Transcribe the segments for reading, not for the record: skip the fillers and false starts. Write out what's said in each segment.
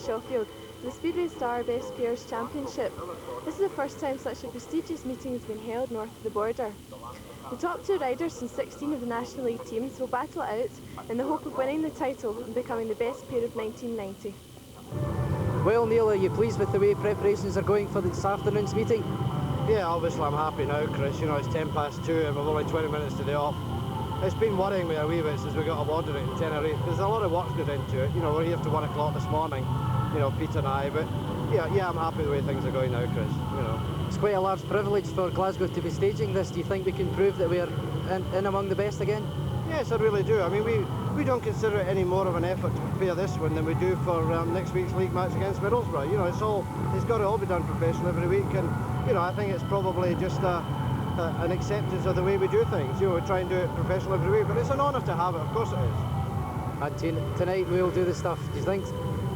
Sheffield for the Speedway Star Best Pairs Championship. This is the first time such a prestigious meeting has been held north of the border. The top two riders from 16 of the National League teams will battle it out in the hope of winning the title and becoming the best pair of 1990. Well, Neil, are you pleased with the way preparations are going for this afternoon's meeting? Yeah, obviously I'm happy now, Chris. You know, it's 2 and we've only 20 minutes to the off. It's been worrying me a wee bit since we got awarded it in Tenerife. There's a lot of work's gone into it. You know, we're here to 1 o'clock this morning, you know, Peter and I, but yeah, I'm happy the way things are going now, Chris, you know. It's quite a large privilege for Glasgow to be staging this. Do you think we can prove that we're in among the best again? Yes, I really do. I mean, we don't consider it any more of an effort to prepare this one than we do for next week's league match against Middlesbrough. You know, it's got to all be done professionally every week, and you know, I think it's probably just an acceptance of the way we do things. You know, we try and do it professionally every week, but it's an honour to have it. Of course it is. And tonight we'll do the stuff. Do you think?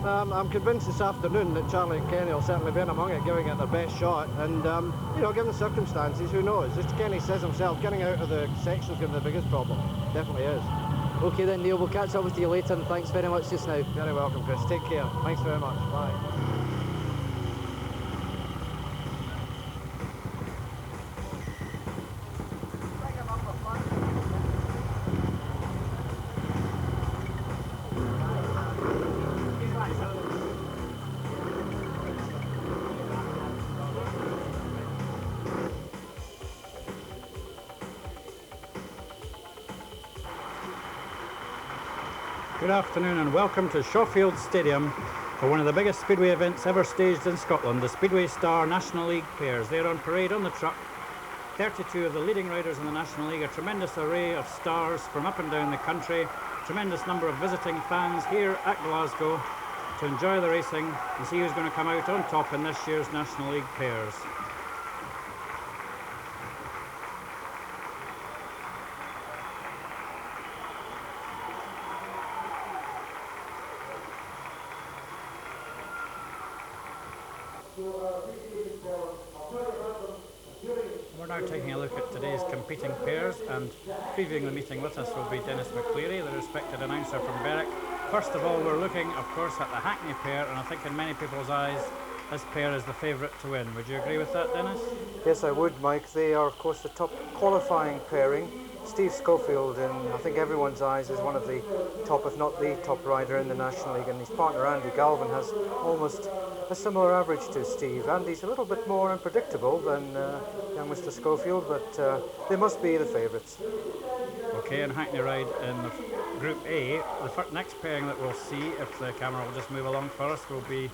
I'm convinced this afternoon that Charlie and Kenny will certainly be in among it, giving it their best shot. And, you know, given the circumstances, who knows? As Kenny says himself, getting out of the section's going to be the biggest problem. Definitely is. OK then, Neil, we'll catch up with you later, and thanks very much just now. Very welcome, Chris. Take care. Thanks very much. Bye. Good afternoon and welcome to Sheffield Stadium for one of the biggest speedway events ever staged in Scotland, the Speedway Star National League Pairs. They're on parade on the truck. 32 of the leading riders in the National League, a tremendous array of stars from up and down the country, tremendous number of visiting fans here at Glasgow to enjoy the racing and see who's going to come out on top in this year's National League Pairs. We're now taking a look at today's competing pairs, and previewing the meeting with us will be Dennis McCleary, the respected announcer from Berwick. First of all, we're looking, of course, at the Hackney pair, and I think in many people's eyes, this pair is the favourite to win. Would you agree with that, Dennis? Yes, I would, Mike. They are, of course, the top qualifying pairing. Steve Schofield, in I think everyone's eyes, is one of the top, if not the top rider in the National League, and his partner Andy Galvin has almost a similar average to Steve. Andy's a little bit more unpredictable than young Mr. Schofield, but they must be the favourites. Okay, and Hackney ride in the Group A. The next pairing that we'll see, if the camera will just move along for us, will be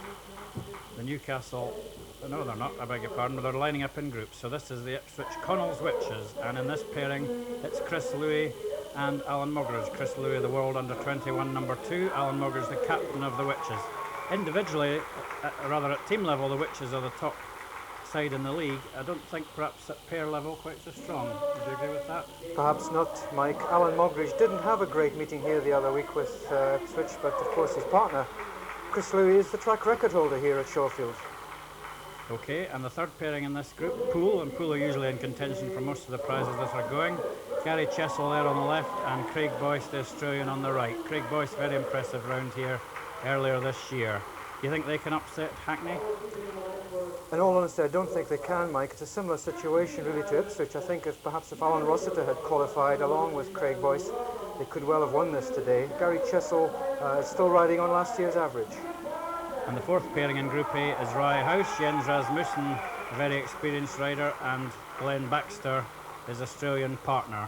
the Newcastle. No, they're not, I beg your pardon, but they're lining up in groups. So this is the Ipswich Connells Witches, and in this pairing it's Chris Louis and Alan Muggeridge. Chris Louis, the World Under-21 number 2, Alan Muggeridge, the captain of the Witches. Individually, rather at team level, the Witches are the top side in the league. I don't think perhaps at pair level quite so strong. Would you agree with that? Perhaps not, Mike. Alan Muggeridge didn't have a great meeting here the other week with Ipswich, but of course his partner, Chris Louis, is the track record holder here at Sheffield. Okay, and the third pairing in this group, Poole, and Poole are usually in contention for most of the prizes that are going. Gary Chessel there on the left and Craig Boyce, the Australian, on the right. Craig Boyce, very impressive round here earlier this year. Do you think they can upset Hackney? In all honesty, I don't think they can, Mike. It's a similar situation really to Ipswich. I think if Alan Rossiter had qualified along with Craig Boyce, they could well have won this today. Gary Chessel is still riding on last year's average. And the fourth pairing in Group A is Rye House, Jens Rasmussen, a very experienced rider, and Glenn Baxter, his Australian partner.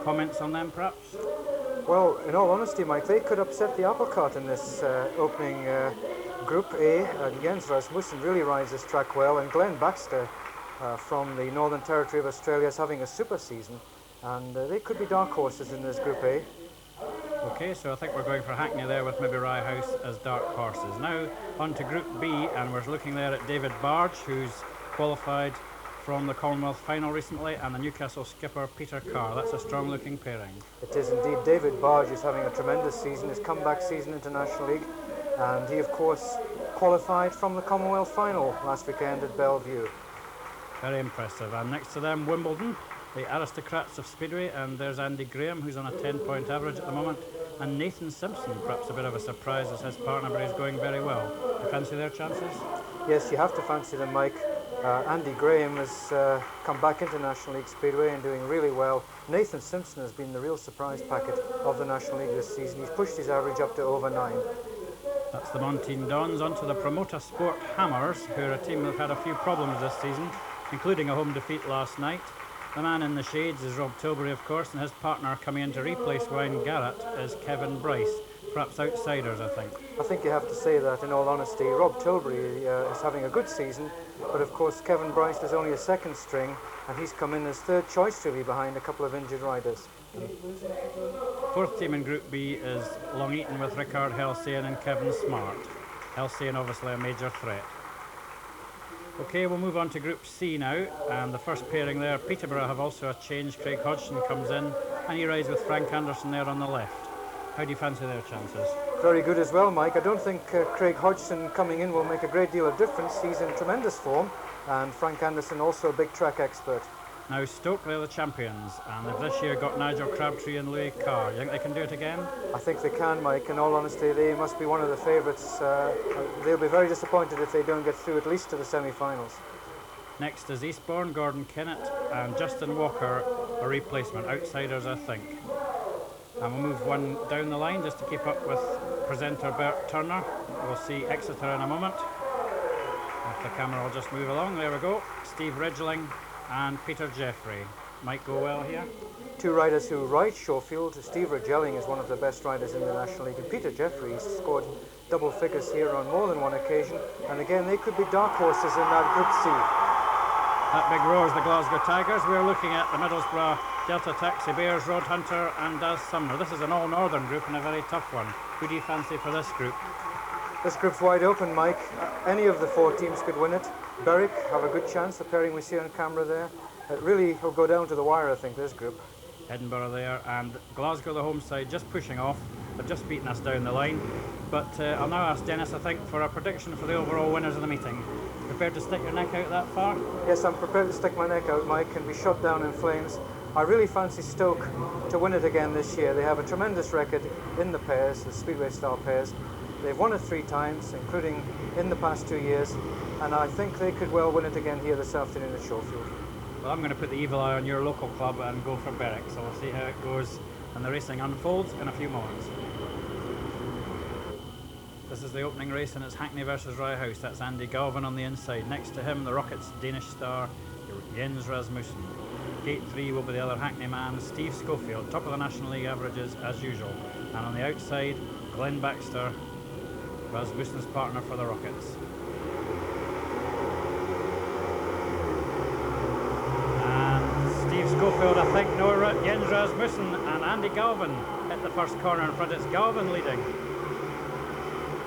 Comments on them, perhaps? Well, in all honesty, Mike, they could upset the apple cart in this opening Group A. Jens Rasmussen really rides this track well, and Glenn Baxter from the Northern Territory of Australia is having a super season, and they could be dark horses in this Group A. Okay, so I think we're going for Hackney there with maybe Rye House as dark horses. Now on to Group B, and we're looking there at David Barge, who's qualified from the Commonwealth final recently, and the Newcastle skipper Peter Carr. That's a strong looking pairing. It is indeed. David Barge is having a tremendous season, his comeback season into National League, and he of course qualified from the Commonwealth final last weekend at Bellevue. Very impressive. And next to them, Wimbledon, the aristocrats of Speedway, and there's Andy Graham, who's on a 10-point average at the moment. And Nathan Simpson, perhaps a bit of a surprise as his partner, but he's going very well. Do you fancy their chances? Yes, you have to fancy them, Mike. Andy Graham has come back into National League Speedway and doing really well. Nathan Simpson has been the real surprise packet of the National League this season. He's pushed his average up to over 9. That's the Montine Dons. Onto the Promoter Sport Hammers, who are a team that have had a few problems this season, including a home defeat last night. The man in the shades is Rob Tilbury, of course, and his partner coming in to replace Wayne Garrett is Kevin Bryce. Perhaps outsiders, I think. I think you have to say that, in all honesty. Rob Tilbury is having a good season, but of course Kevin Bryce is only a second string, and he's come in as third choice to be behind a couple of injured riders. Fourth team in Group B is Long Eaton with Rickard Helsane and Kevin Smart. Helsane obviously a major threat. Okay, we'll move on to Group C now, and the first pairing there, Peterborough have also a change. Craig Hodgson comes in, and he rides with Frank Anderson there on the left. How do you fancy their chances? Very good as well, Mike. I don't think Craig Hodgson coming in will make a great deal of difference. He's in tremendous form, and Frank Anderson also a big track expert. Now Stoke, they're the champions, and they've this year got Nigel Crabtree and Louis Carr. You think they can do it again? I think they can, Mike. In all honesty, they must be one of the favourites. They'll be very disappointed if they don't get through at least to the semi-finals. Next is Eastbourne, Gordon Kennett and Justin Walker, a replacement. Outsiders, I think. And we'll move one down the line just to keep up with presenter Bert Turner. We'll see Exeter in a moment. If the camera will just move along, there we go. Steve Ridgeling and Peter Jeffrey. Might go well here. Two riders who ride Schofield. Steve Ridgeling is one of the best riders in the National League, and Peter Jeffrey has scored double figures here on more than one occasion. And again, they could be dark horses in that Group C. That big row is the Glasgow Tigers. We're looking at the Middlesbrough Delta Taxi Bears, Road Hunter and Daz Sumner. This is an all-northern group and a very tough one. Who do you fancy for this group? This group's wide open, Mike. Any of the four teams could win it. Berwick have a good chance, the pairing we see on camera there. It really will go down to the wire, I think, this group. Edinburgh there, and Glasgow, the home side, just pushing off. They've just beaten us down the line. But I'll now ask Dennis, I think, for a prediction for the overall winners of the meeting. Prepared to stick your neck out that far? Yes, I'm prepared to stick my neck out, Mike, and be shot down in flames. I really fancy Stoke to win it again this year. They have a tremendous record in the pairs, the Speedway style pairs. They've won it 3 times, including in the past 2 years, and I think they could well win it again here this afternoon at Schofield. Well, I'm going to put the evil eye on your local club and go for Berwick, so we'll see how it goes and the racing unfolds in a few moments. This is the opening race, and it's Hackney versus Rye House. That's Andy Galvin on the inside. Next to him, the Rockets' Danish star, Jens Rasmussen. Gate 3 will be the other Hackney man, Steve Schofield, top of the National League averages as usual. And on the outside, Glenn Baxter, Rasmussen's partner for the Rockets. And Steve Schofield, I think, Jens Rasmussen and Andy Galvin hit the first corner in front. It's Galvin leading.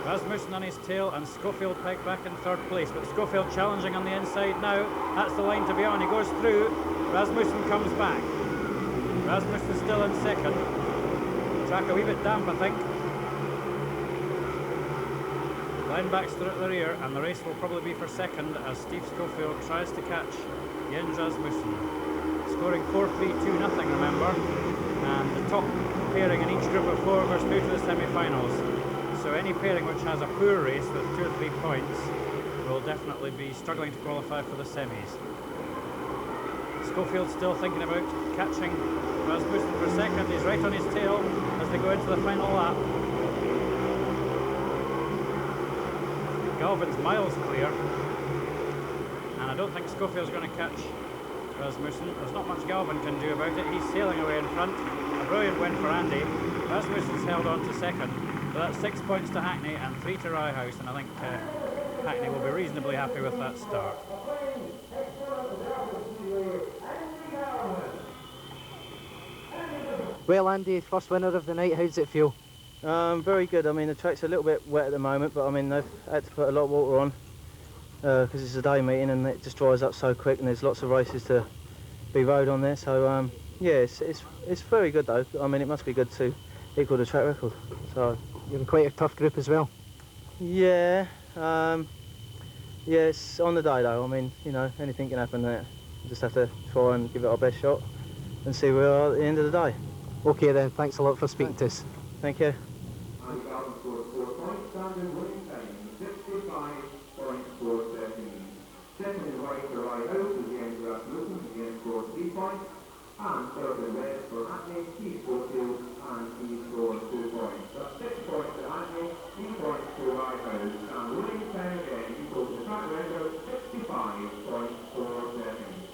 Rasmussen on his tail and Schofield pegged back in third place, but Schofield challenging on the inside now. That's the line to be on. He goes through. Rasmussen comes back. Rasmussen still in second. Track a wee bit damp, I think. Glenn Baxter at the rear, and the race will probably be for second as Steve Schofield tries to catch Jens Rasmussen. Scoring 4-3-2-0, remember. And the top pairing in each group of 4 goes through to the semi-finals. So any pairing which has a poor race with 2 or 3 points will definitely be struggling to qualify for the semis. Schofield still thinking about catching Rasmussen for second. He's right on his tail as they go into the final lap. Galvin's miles clear, and I don't think Schofield's going to catch Rasmussen. There's not much Galvin can do about it. He's sailing away in front. A brilliant win for Andy. Rasmussen's held on to second. So that's 6 points to Hackney and 3 to Rye House, and I think Hackney will be reasonably happy with that start. Well, Andy, first winner of the night, how does it feel? Very good. I mean, the track's a little bit wet at the moment, but I mean, they've had to put a lot of water on because it's a day meeting and it just dries up so quick, and there's lots of races to be rode on there. So yeah, it's very good though. I mean, it must be good to equal the track record. So You're in quite a tough group as well. yeah, yeah, it's on the day though. I mean, you know, anything can happen there. We just have to try and give it our best shot and see where we are at the end of the day. Okay then, thanks a lot for speaking to us. Thank you. Andy Galvin scored 4 points, standing winning time 65.4 seconds. Second in white for Rye House was James Rasmussen, again scored 3 points. And third in red for Hackney, Steve Schofield, and he scored 2 points. That's 6 points to Hackney, 3 points to Rye House, and winning time again equals the track record 65.4 seconds.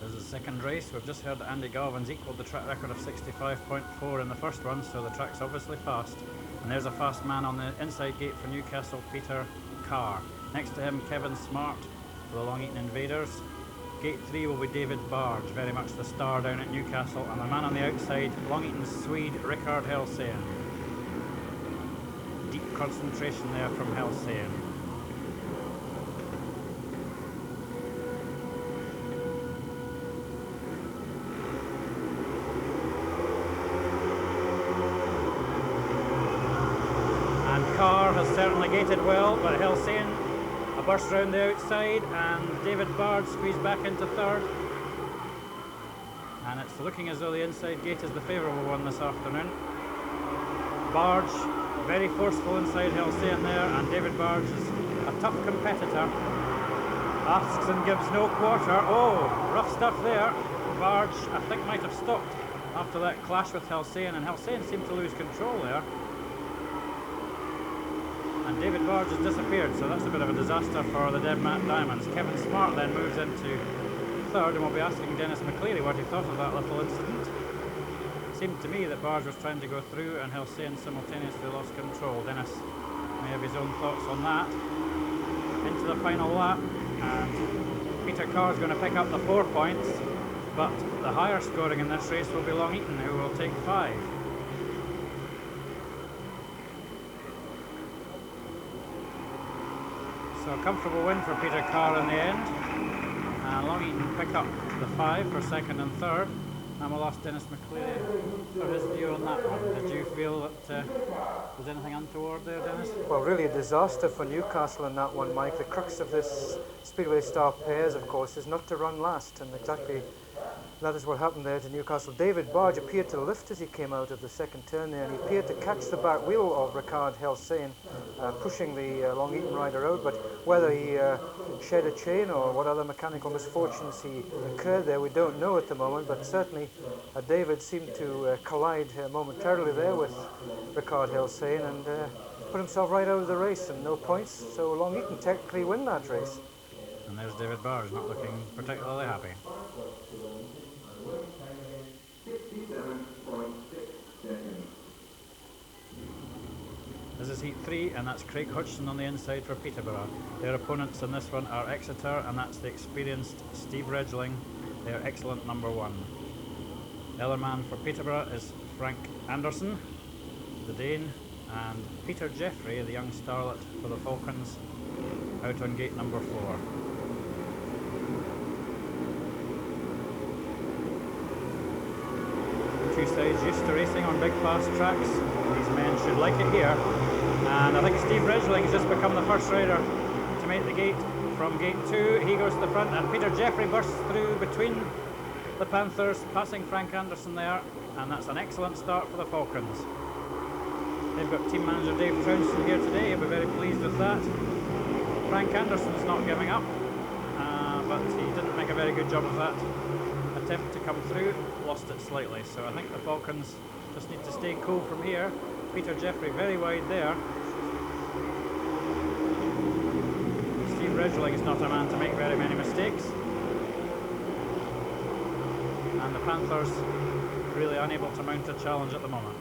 This is the second race. We've just heard that Andy Galvin's equalled the track record of 65.4 in the first one, so the track's obviously fast. And there's a fast man on the inside gate for Newcastle, Peter Carr. Next to him, Kevin Smart for the Long Eaton Invaders. Gate 3 will be David Barge, very much the star down at Newcastle. And the man on the outside, Long Eaton Swede, Rickard Helsén. Deep concentration there from Helsén. Carr has certainly gated well, but Helsén a burst round the outside, and David Bard squeezed back into third. And it's looking as though the inside gate is the favourable one this afternoon. Barge very forceful inside Helsén there, and David Barge is a tough competitor. Asks and gives no quarter. Oh, rough stuff there. Barge, I think, might have stopped after that clash with Helsén, and Helsén seemed to lose control there. And David Barge has disappeared, so that's a bit of a disaster for the Dead Matt Diamonds. Kevin Smart then moves into third, and we'll be asking Dennis McCleary what he thought of that little incident. It seemed to me that Barge was trying to go through, and Helsén simultaneously lost control. Dennis may have his own thoughts on that. Into the final lap, and Peter Carr is going to pick up the 4 points, but the higher scoring in this race will be Long Eaton, who will take 5. So a comfortable win for Peter Carr in the end. Long Eaton pick up the 5 for second and third. And we'll ask Dennis McCleary for his view on that one. Did you feel that was anything untoward there, Dennis? Well, really a disaster for Newcastle in that one, Mike. The crux of this Speedway Star Pairs, of course, is not to run last, and exactly that is what happened there to Newcastle. David Barge appeared to lift as he came out of the second turn there, and he appeared to catch the back wheel of Rickard Helsén, pushing the Long Eaton rider out, but whether he shed a chain or what other mechanical misfortunes he incurred there, we don't know at the moment, but certainly David seemed to collide momentarily there with Rickard Helsén and put himself right out of the race, and no points, so Long Eaton technically win that race. And there's David Barge not looking particularly happy. 67.6 seconds. This is heat 3, and that's Craig Hodgson on the inside for Peterborough. Their opponents in this one are Exeter, and that's the experienced Steve Redgeling, their excellent number 1. The other man for Peterborough is Frank Anderson, the Dane, and Peter Jeffrey, the young starlet for the Falcons, out on gate number 4. Two sides used to racing on big fast tracks. These men should like it here. And I think Steve Redgeling has just become the first rider to make the gate from gate 2. He goes to the front, and Peter Jeffrey bursts through between the Panthers, passing Frank Anderson there, and that's an excellent start for the Falcons. They've got team manager Dave Trounston here today. He'll be very pleased with that. Frank Anderson's not giving up, but he didn't make a very good job of that attempt to come through, lost it slightly. So I think the Falcons just need to stay cool from here. Peter Jeffrey very wide there. Steve Redgeling is not a man to make very many mistakes. And the Panthers really unable to mount a challenge at the moment.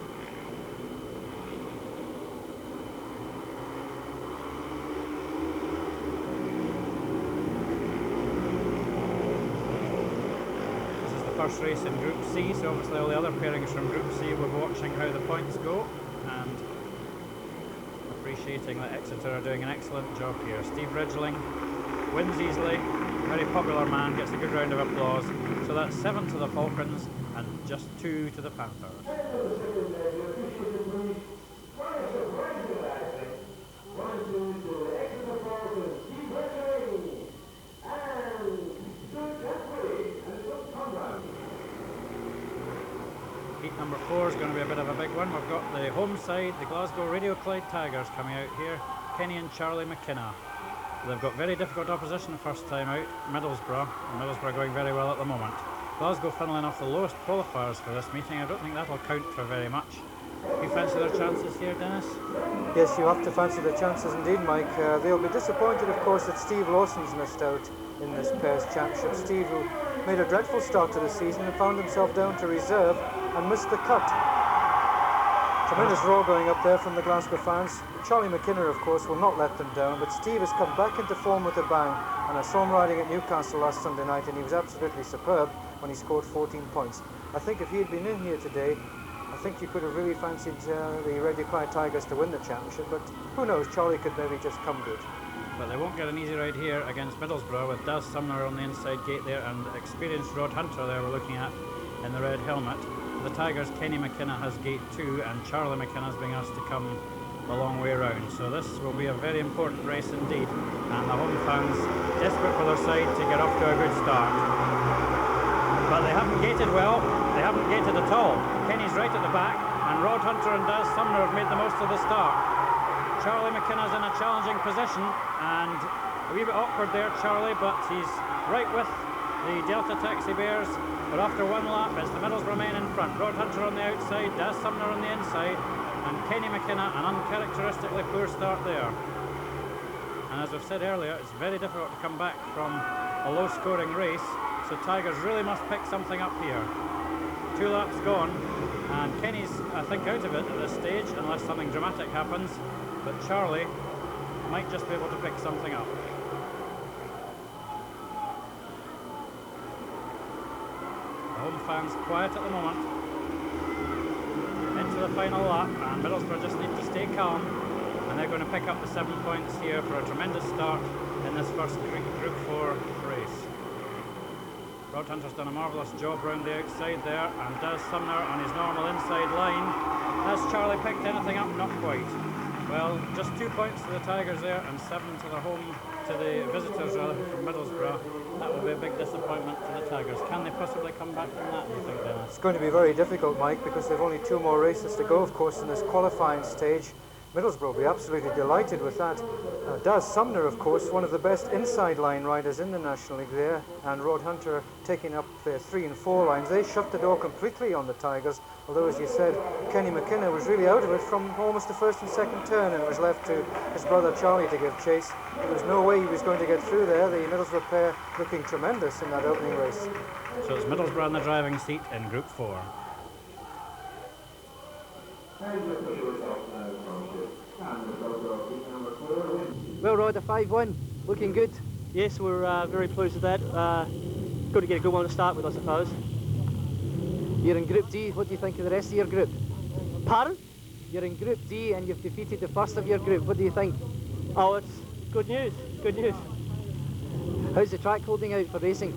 First race in Group C, so obviously all the other pairings from Group C will be watching how the points go and appreciating that Exeter are doing an excellent job here. Steve Redgeling wins easily, very popular man, gets a good round of applause. So that's 7 to the Falcons and just 2 to the Panthers. Number 4 is going to be a bit of a big one. We've got the home side, the Glasgow Radio Clyde Tigers, coming out here. Kenny and Charlie McKenna. They've got very difficult opposition the first time out, Middlesbrough, and Middlesbrough going very well at the moment. Glasgow funneling off the lowest qualifiers for this meeting. I don't think that'll count for very much. You fancy their chances here, Dennis? Yes, you have to fancy their chances indeed, Mike. They'll be disappointed, of course, that Steve Lawson's missed out in this pairs championship. Steve, who made a dreadful start to the season and found himself down to reserve and missed the cut. Tremendous roar going up there from the Glasgow fans. Charlie McKenna, of course, will not let them down, but Steve has come back into form with a bang, and I saw him riding at Newcastle last Sunday night, and he was absolutely superb when he scored 14 points. I think if he had been in here today, I think you could have really fancied the Radio Clyde Tigers to win the championship, but who knows, Charlie could maybe just come good. But they won't get an easy ride here against Middlesbrough, with Daz Sumner on the inside gate there and experienced Rod Hunter there we're looking at in the red helmet. The Tigers, Kenny McKenna has gate 2 and Charlie McKenna's being asked to come the long way round. So this will be a very important race indeed, and the home fans desperate for their side to get off to a good start. But they haven't gated well, they haven't gated at all. Kenny's right at the back, and Rod Hunter and Daz Sumner have made the most of the start. Charlie McKenna's in a challenging position, and a wee bit awkward there, Charlie, but he's right with the Delta Taxi Bears. But after one lap, it's the Middlesbrough men in front. Rod Hunter on the outside, Daz Sumner on the inside, and Kenny McKenna, an uncharacteristically poor start there. And as I've said earlier, it's very difficult to come back from a low-scoring race, so Tigers really must pick something up here. 2 laps gone, and Kenny's, I think, out of it at this stage, unless something dramatic happens, but Charlie might just be able to pick something up. Home fans quiet at the moment. Into the final lap, and Middlesbrough just need to stay calm, and they're going to pick up the 7 points here for a tremendous start in this first Group 4 race. Rod Hunter's done a marvellous job round the outside there, and Daz Sumner on his normal inside line. Has Charlie picked anything up? Not quite. Well, just 2 points to the Tigers there, and 7 to the visitors rather, from Middlesbrough. That will be a big disappointment for the Tigers. Can they possibly come back from that, do you think, Dennis? It's going to be very difficult, Mike, because they've only 2 more races to go, of course, in this qualifying stage. Middlesbrough will be absolutely delighted with that. Daz Sumner, of course, one of the best inside line riders in the National League there, and Rod Hunter taking up the 3 and 4 lines. They shut the door completely on the Tigers, although, as you said, Kenny McKenna was really out of it from almost the first and second turn, and it was left to his brother Charlie to give chase. There was no way he was going to get through there. The Middlesbrough pair looking tremendous in that opening race. So it's Middlesbrough in the driving seat in Group 4. Well, Rod, a 5-1, looking good. Yes, we're very pleased with that. Good to get a good one to start with, I suppose. You're in Group D, what do you think of the rest of your group? Pardon? You're in Group D and you've defeated the first of your group, what do you think? Oh, it's good news, good news. How's the track holding out for racing?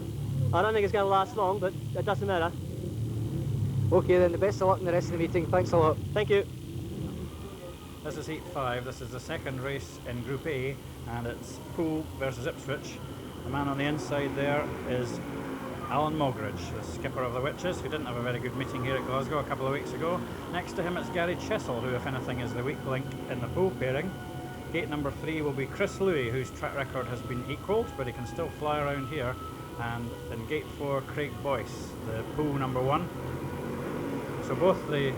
I don't think it's going to last long, but it doesn't matter. Okay then, the best of luck in the rest of the meeting, thanks a lot. Thank you. This is Heat 5, this is the second race in Group A, and it's Poole versus Ipswich. The man on the inside there is Alan Mogridge, the skipper of the Witches, who didn't have a very good meeting here at Glasgow a couple of weeks ago. Next to him it's Gary Chessel, who if anything is the weak link in the Poole pairing. Gate number 3 will be Chris Louis, whose track record has been equalled, but he can still fly around here. And in Gate 4, Craig Boyce, the Poole number 1. So both the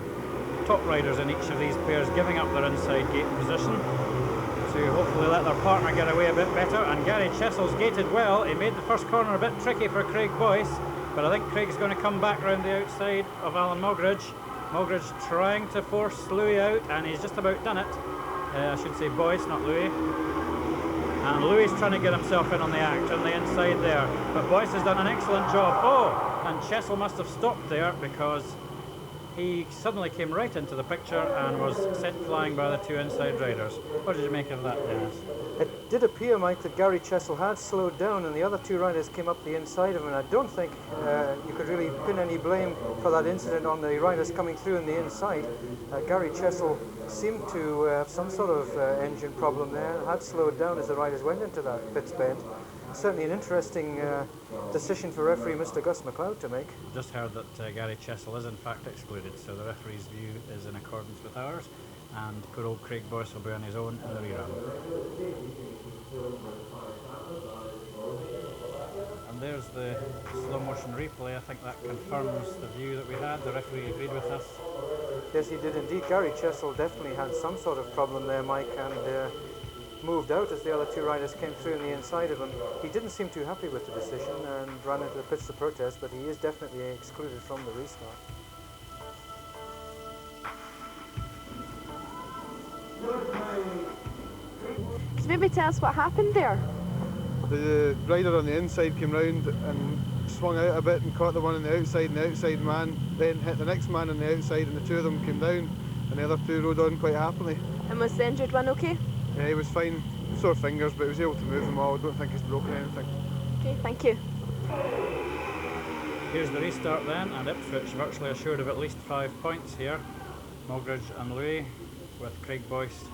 top riders in each of these pairs giving up their inside gate position to hopefully let their partner get away a bit better. And Gary Chessel's gated well. He made the first corner a bit tricky for Craig Boyce, but I think Craig's going to come back round the outside of Alan Mogridge. Mogridge trying to force Louis out, and he's just about done it. I should say Boyce, not Louis. And Louis trying to get himself in on the act on the inside there, but Boyce has done an excellent job. Oh, and Chessel must have stopped there because he suddenly came right into the picture and was sent flying by the 2 inside riders. What did you make of that, Dennis? It did appear, Mike, that Gary Chessel had slowed down and the other 2 riders came up the inside of him, and I don't think you could really pin any blame for that incident on the riders coming through in the inside. Gary Chessel seemed to have some sort of engine problem there, had slowed down as the riders went into that pits bend. Certainly an interesting decision for referee Mr. Gus MacLeod to make. Just heard that Gary Chessel is in fact excluded, so the referee's view is in accordance with ours, and poor old Craig Boyce will be on his own in the rerun. And there's the slow motion replay. I think that confirms the view that we had. The referee agreed with us. Yes, he did indeed. Gary Chessel definitely had some sort of problem there, Mike, and moved out as the other two riders came through on the inside of him. He didn't seem too happy with the decision and ran into the pitch to protest, but he is definitely excluded from the restart. So maybe tell us what happened there. The rider on the inside came round and swung out a bit and caught the one on the outside, and the outside man then hit the next man on the outside, and the two of them came down, and the other two rode on quite happily. And was the injured one okay? Yeah, he was fine, sore fingers, but he was able to move them all. I don't think he's broken anything. Okay, thank you. Here's the restart then, and Ipswich virtually assured of at least 5 points here. Mulgridge and Louis, with Craig Boyce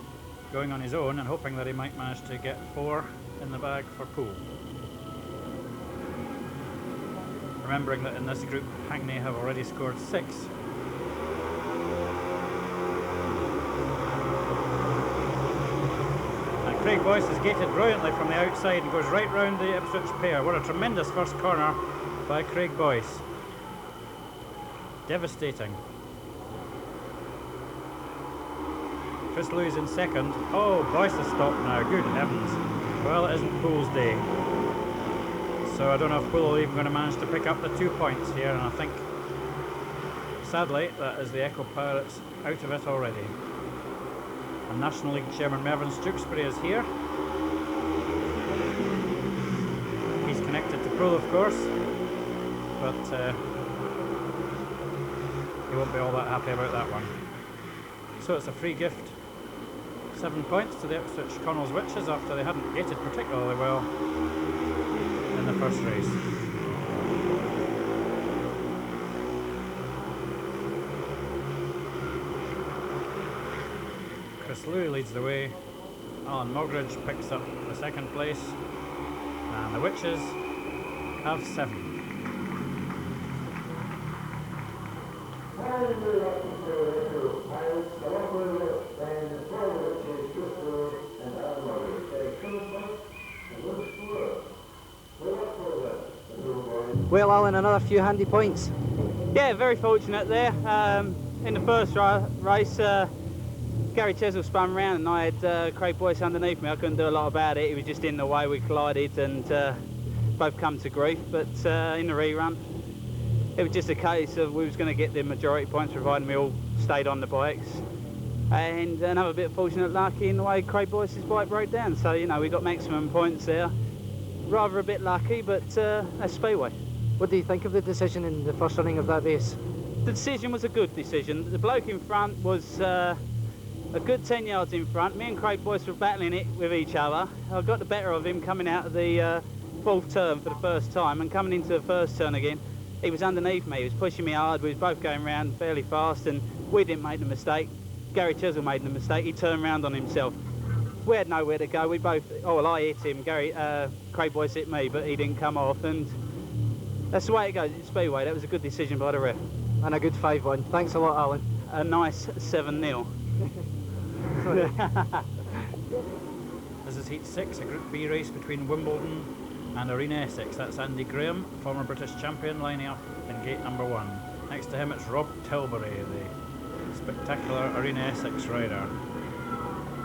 going on his own and hoping that he might manage to get 4 in the bag for Poole. Remembering that in this group, Hackney have already scored 6. And Craig Boyce is gated brilliantly from the outside and goes right round the Ipswich pair. What a tremendous first corner by Craig Boyce. Devastating. Chris Lewis in second. Oh, Boyce has stopped now. Good heavens. Well, it isn't Poole's day. So I don't know if Poole are even going to manage to pick up the 2 points here, and I think, sadly, that is the Echo Pirates out of it already. And National League Chairman Mervyn Stewksbury is here. He's connected to Poole, of course, but he won't be all that happy about that one. So it's a free gift. 7 points to the Ipswich Connells Witches after they hadn't gated particularly well in the first race. Chris Louis leads the way. Alan Mulgridge picks up the second place, and the Witches have 7. Well, Alan, another few handy points. Yeah, very fortunate there. In the first race, Gary Chessel spun round and I had Craig Boyce underneath me. I couldn't do a lot about it. He was just in the way. We collided and both come to grief. But in the rerun, it was just a case of we was going to get the majority points, providing we all stayed on the bikes. And another bit of fortunate luck in the way Craig Boyce's bike broke down. So, you know, we got maximum points there. Rather a bit lucky, but that's Speedway. What do you think of the decision in the first running of that race? The decision was a good decision. The bloke in front was a good 10 yards in front. Me and Craig Boyce were battling it with each other. I got the better of him coming out of the fourth turn for the first time, and coming into the first turn again, he was underneath me. He was pushing me hard. We was both going round fairly fast, and we didn't make the mistake. Gary Chessel made the mistake. He turned round on himself. We had nowhere to go. We both, oh well, I hit him. Craig Boyce hit me, but he didn't come off, and that's the way it goes. It's Speedway. That was a good decision by the ref. And a good 5-1. Thanks a lot, Alan. A nice 7-0. This is Heat 6, a Group B race between Wimbledon and Arena Essex. That's Andy Graham, former British champion, lining up in gate number 1. Next to him it's Rob Tilbury, the spectacular Arena Essex rider.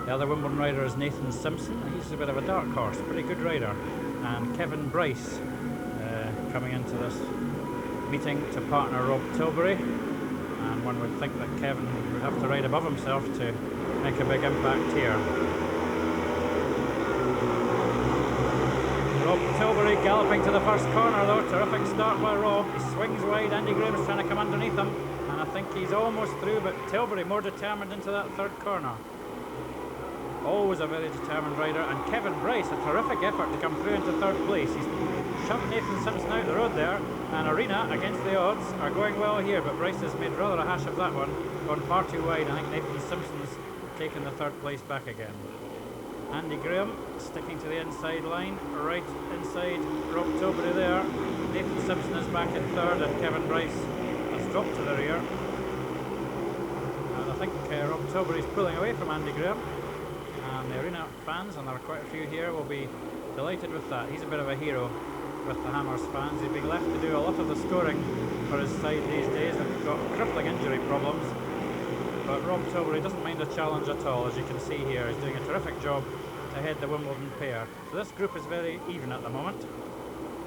The other Wimbledon rider is Nathan Simpson. He's a bit of a dark horse, pretty good rider. And Kevin Bryce coming into this meeting to partner Rob Tilbury. And one would think that Kevin would have to ride above himself to make a big impact here. Rob Tilbury galloping to the first corner though. Terrific start by Rob. He swings wide. Andy Graham's trying to come underneath him. And I think he's almost through, but Tilbury more determined into that third corner. Always a very determined rider. And Kevin Bryce, a terrific effort to come through into third place. He's shoved Nathan Simpson out the road there. And Arena, against the odds, are going well here, but Bryce has made rather a hash of that one. Gone far too wide. I think Nathan Simpson's taken the third place back again. Andy Graham sticking to the inside line, right inside Rob Tobury there. Nathan Simpson is back in third and Kevin Bryce has dropped to the rear. And I think Rob Tobury is pulling away from Andy Graham. And the arena fans, and there are quite a few here, will be delighted with that. He's a bit of a hero with the Hammers fans. He's been left to do a lot of the scoring for his side these days and got crippling injury problems. But Rob Tobury doesn't mind a challenge at all, as you can see here. He's doing a terrific job to head the Wimbledon pair. So this group is very even at the moment.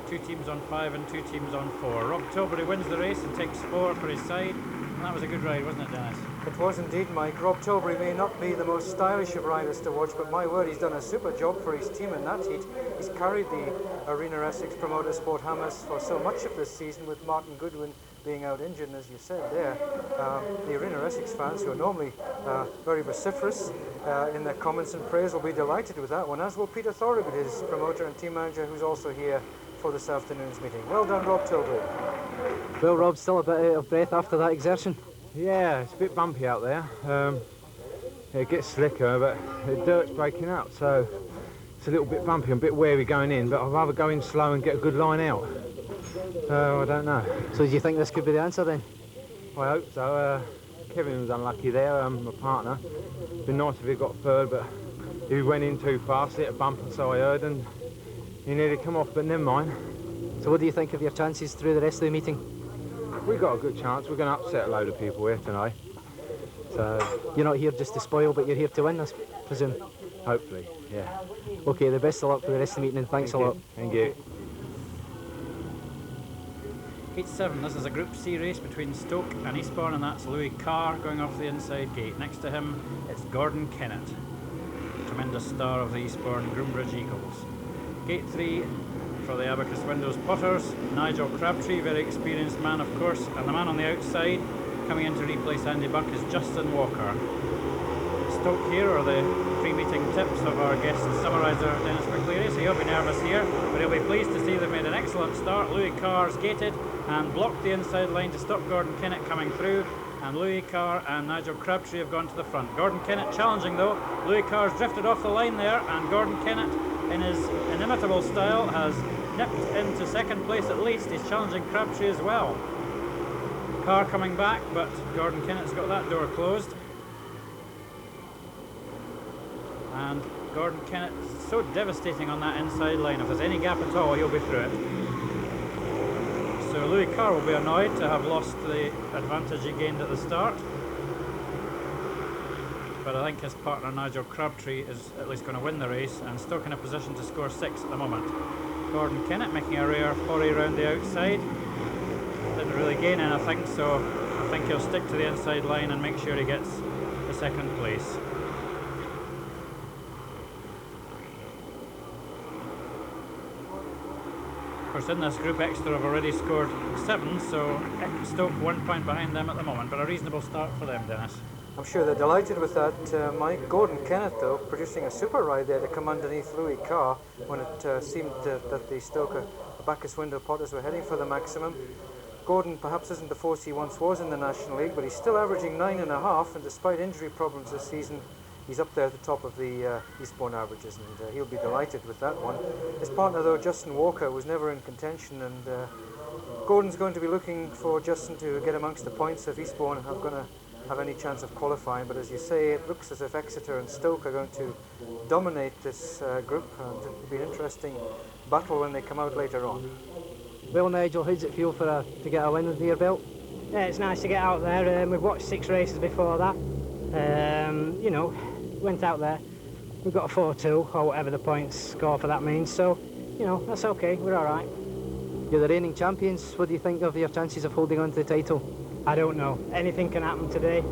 2 teams on 5 and 2 teams on 4. Rob Tobury wins the race and takes 4 for his side. And that was a good ride, wasn't it, Dennis? It was indeed, Mike. Rob Tobury may not be the most stylish of riders to watch, but my word, he's done a super job for his team in that heat. He's carried the Arena Essex Promoter Sport Hammers for so much of this season, with Martin Goodwin being out injured, and as you said there, the Arena Essex fans, who are normally very vociferous in their comments and praise, will be delighted with that one, as will Peter Thoribert, his promoter and team manager, who's also here for this afternoon's meeting. Well done, Rob Tobury. Well, Rob, still a bit out of breath after that exertion. Yeah, it's a bit bumpy out there. It gets slicker, but the dirt's breaking up, so it's a little bit bumpy and a bit wary going in, but I'd rather go in slow and get a good line out. I don't know. So do you think this could be the answer then? I hope so. Kevin was unlucky there, my partner. It'd been nice if he got third, but he went in too fast, hit a bumper, so I heard, and he nearly come off, but never mind. So what do you think of your chances through the rest of the meeting? We've got a good chance. We're going to upset a load of people here tonight. So you're not here just to spoil, but you're here to win, I presume? Hopefully, yeah. OK, the best of luck for the rest of the meeting, and thanks a lot. Thank you. Gate 7, this is a Group C race between Stoke and Eastbourne, and that's Louis Carr going off the inside gate. Next to him, it's Gordon Kennett, tremendous star of the Eastbourne Groombridge Eagles. Gate 3 for the Abacus Windows Potters, Nigel Crabtree, very experienced man of course, and the man on the outside coming in to replace Andy Buck is Justin Walker. Stoke here are the pre-meeting tips of our guest summariser Dennis McCleary, so he'll be nervous here, but he'll be pleased to see they've made an excellent start. Louis Carr's gated and blocked the inside line to stop Gordon Kennett coming through, and Louis Carr and Nigel Crabtree have gone to the front. Gordon Kennett challenging though. Louis Carr's drifted off the line there, and Gordon Kennett in his inimitable style has nipped into second place at least. He's challenging Crabtree as well. Carr coming back, but Gordon Kennett's got that door closed. And Gordon Kennett so devastating on that inside line. If there's any gap at all, he'll be through it. So Louis Carr will be annoyed to have lost the advantage he gained at the start. But I think his partner Nigel Crabtree is at least going to win the race, and Stoke in a position to score 6 at the moment. Gordon Kennett making a rare foray round the outside. Didn't really gain anything, so I think he'll stick to the inside line and make sure he gets the second place. Of course, in this group, Exeter have already scored 7, so Stoke 1 point behind them at the moment, but a reasonable start for them, Dennis. I'm sure they're delighted with that, Mike. Gordon Kennett, though, producing a super ride there to come underneath Louis Carr when it seemed that the Stoke Abacus Window Potters were heading for the maximum. Gordon perhaps isn't the force he once was in the National League, but he's still averaging 9.5, and despite injury problems this season, he's up there at the top of the Eastbourne averages, and he'll be delighted with that one. His partner, though, Justin Walker, was never in contention, and Gordon's going to be looking for Justin to get amongst the points if Eastbourne are going to have any chance of qualifying. But as you say, it looks as if Exeter and Stoke are going to dominate this group, and it'll be an interesting battle when they come out later on. Well, Nigel, how does it feel to get a win under your belt? Yeah, it's nice to get out there. We've watched 6 races before that. You know, went out there, we got a 4-2 or whatever the points score for that means, so you know, that's okay, we're all right. You're the reigning champions. What do you think of your chances of holding on to the title? I don't know, anything can happen today.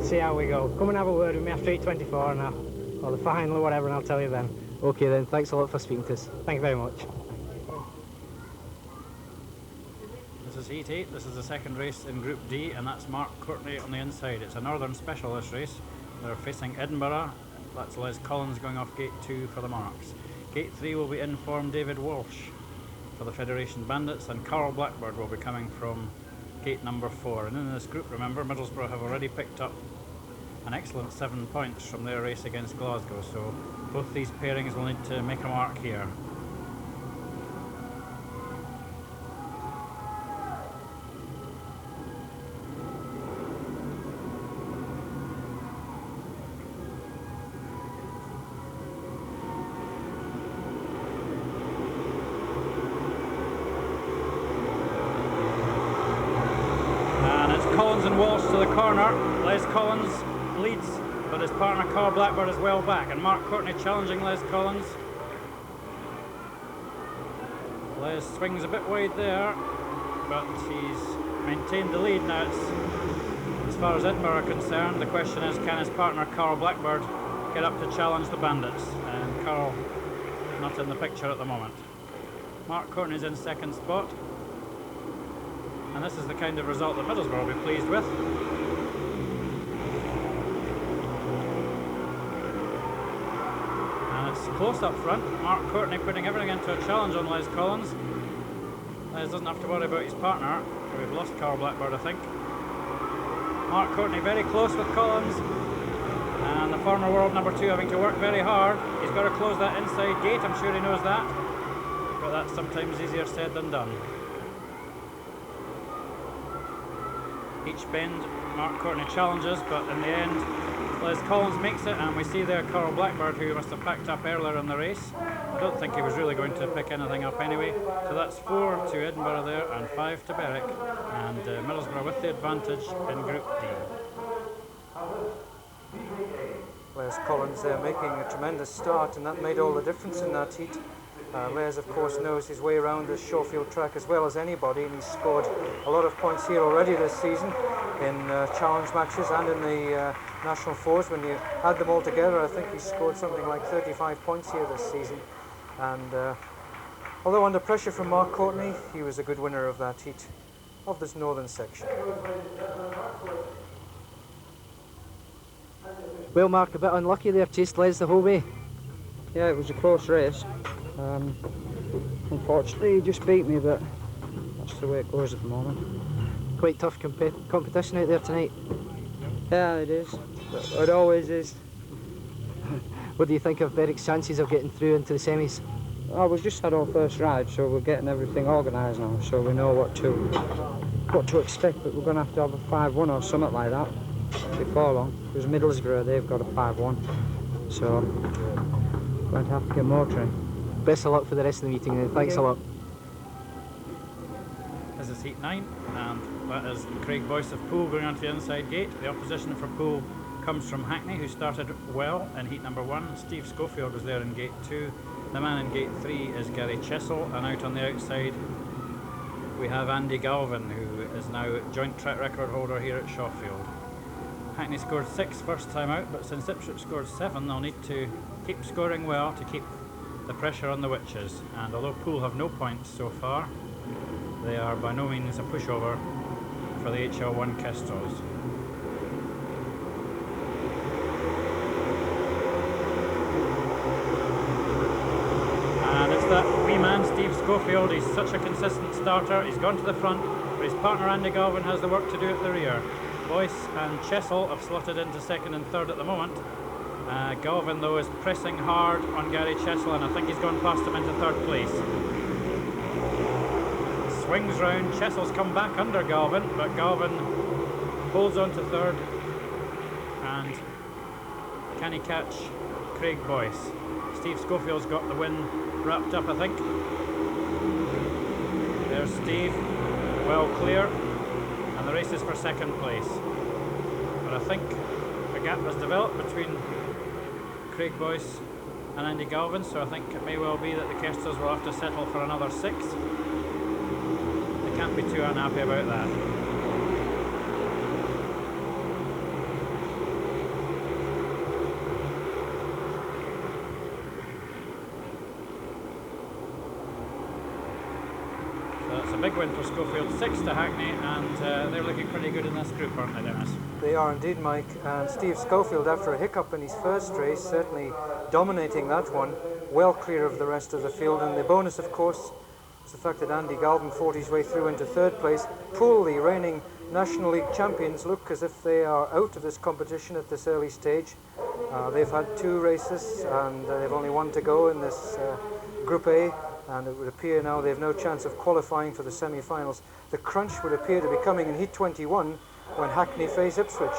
See how we go. Come and have a word with me after 8:24 now, or the final or whatever, and I'll tell you then. Okay then, thanks a lot for speaking to us. Thank you very much. This is Heat 8, this is the second race in Group D, and that's Mark Courtney on the inside. It's a Northern Special, this race. They're facing Edinburgh. That's Les Collins going off Gate 2 for the Monarchs. Gate 3 will be in-form David Walsh for the Federation Bandits, and Carl Blackbird will be coming from gate number 4. And in this group, remember, Middlesbrough have already picked up an excellent 7 points from their race against Glasgow, so both these pairings will need to make a mark here. Collins and Walsh to the corner. Les Collins leads, but his partner Carl Blackbird is well back, and Mark Courtney challenging Les Collins. Les swings a bit wide there, but he's maintained the lead now. As far as Edinburgh are concerned, the question is, can his partner Carl Blackbird get up to challenge the Bandits? And Carl not in the picture at the moment. Mark Courtney's in second spot. And this is the kind of result that Middlesbrough will be pleased with. And it's close up front. Mark Courtney putting everything into a challenge on Les Collins. Les doesn't have to worry about his partner. We've lost Carl Blackbird, I think. Mark Courtney very close with Collins. And the former world number 2 having to work very hard. He's got to close that inside gate, I'm sure he knows that. But that's sometimes easier said than done. Each bend Mark Courtney challenges, but in the end Les Collins makes it, and we see there Carl Blackbird, who must have packed up earlier in the race. I don't think he was really going to pick anything up anyway. So that's 4 to Edinburgh there and 5 to Berwick, and Middlesbrough with the advantage in Group D. Les Collins there making a tremendous start, and that made all the difference in that heat. Les, of course, knows his way around this Shawfield track as well as anybody, and he's scored a lot of points here already this season in challenge matches and in the national fours. When you add them all together, I think he's scored something like 35 points here this season. And although under pressure from Mark Courtney, he was a good winner of that heat of this northern section. Well, Mark, a bit unlucky there, chased Les the whole way. Yeah, it was a close race. Unfortunately, he just beat me, but that's the way it goes at the moment. Quite tough competition out there tonight. Yeah, it is. It always is. What do you think of Berwick's chances of getting through into the semis? Oh, we've just had our first ride, so we're getting everything organised now, so we know what to expect, but we're going to have a 5-1 or something like that before long. Because Middlesbrough, they've got a 5-1, so we're going to have to get more train. Best of luck for the rest of the meeting then. Thanks a lot. This is heat 9, and that is Craig Boyce of Poole going onto the inside gate. The opposition for Poole comes from Hackney, who started well in heat number 1. Steve Schofield was there in gate 2. The man in gate 3 is Gary Chessel, and out on the outside we have Andy Galvin, who is now joint track record holder here at Shawfield. Hackney scored 6 first time out, but since Ipswich scored 7, they'll need to keep scoring well to keep the pressure on the Witches. And although Poole have no points so far, they are by no means a pushover for the HL1 Kestrels. And it's that wee man, Steve Schofield. He's such a consistent starter. He's gone to the front, but his partner Andy Galvin has the work to do at the rear. Boyce and Chessel have slotted into second and third at the moment. Galvin, though, is pressing hard on Gary Chessel, and I think he's gone past him into third place. Swings round, Chessel's come back under Galvin, but Galvin holds on to third. And can he catch Craig Boyce? Steve Schofield's got the win wrapped up, I think. There's Steve, well clear, and the race is for second place. But I think a gap has developed between Craig Boyce and Andy Galvin, so I think it may well be that the Kestrels will have to settle for another 6. They can't be too unhappy about that. So that's a big win for Schofield, 6 to Hackney, and they're looking pretty good in this group, aren't they, Dennis? They are indeed, Mike, and Steve Schofield, after a hiccup in his first race, certainly dominating that one, well clear of the rest of the field. And the bonus, of course, is the fact that Andy Galvin fought his way through into third place. Poole, the reigning National League champions, look as if they are out of this competition at this early stage. They've had 2 races and they've only 1 to go in this Group A, and it would appear now they've no chance of qualifying for the semi-finals. The crunch would appear to be coming in Heat 21 when Hackney face Ipswich.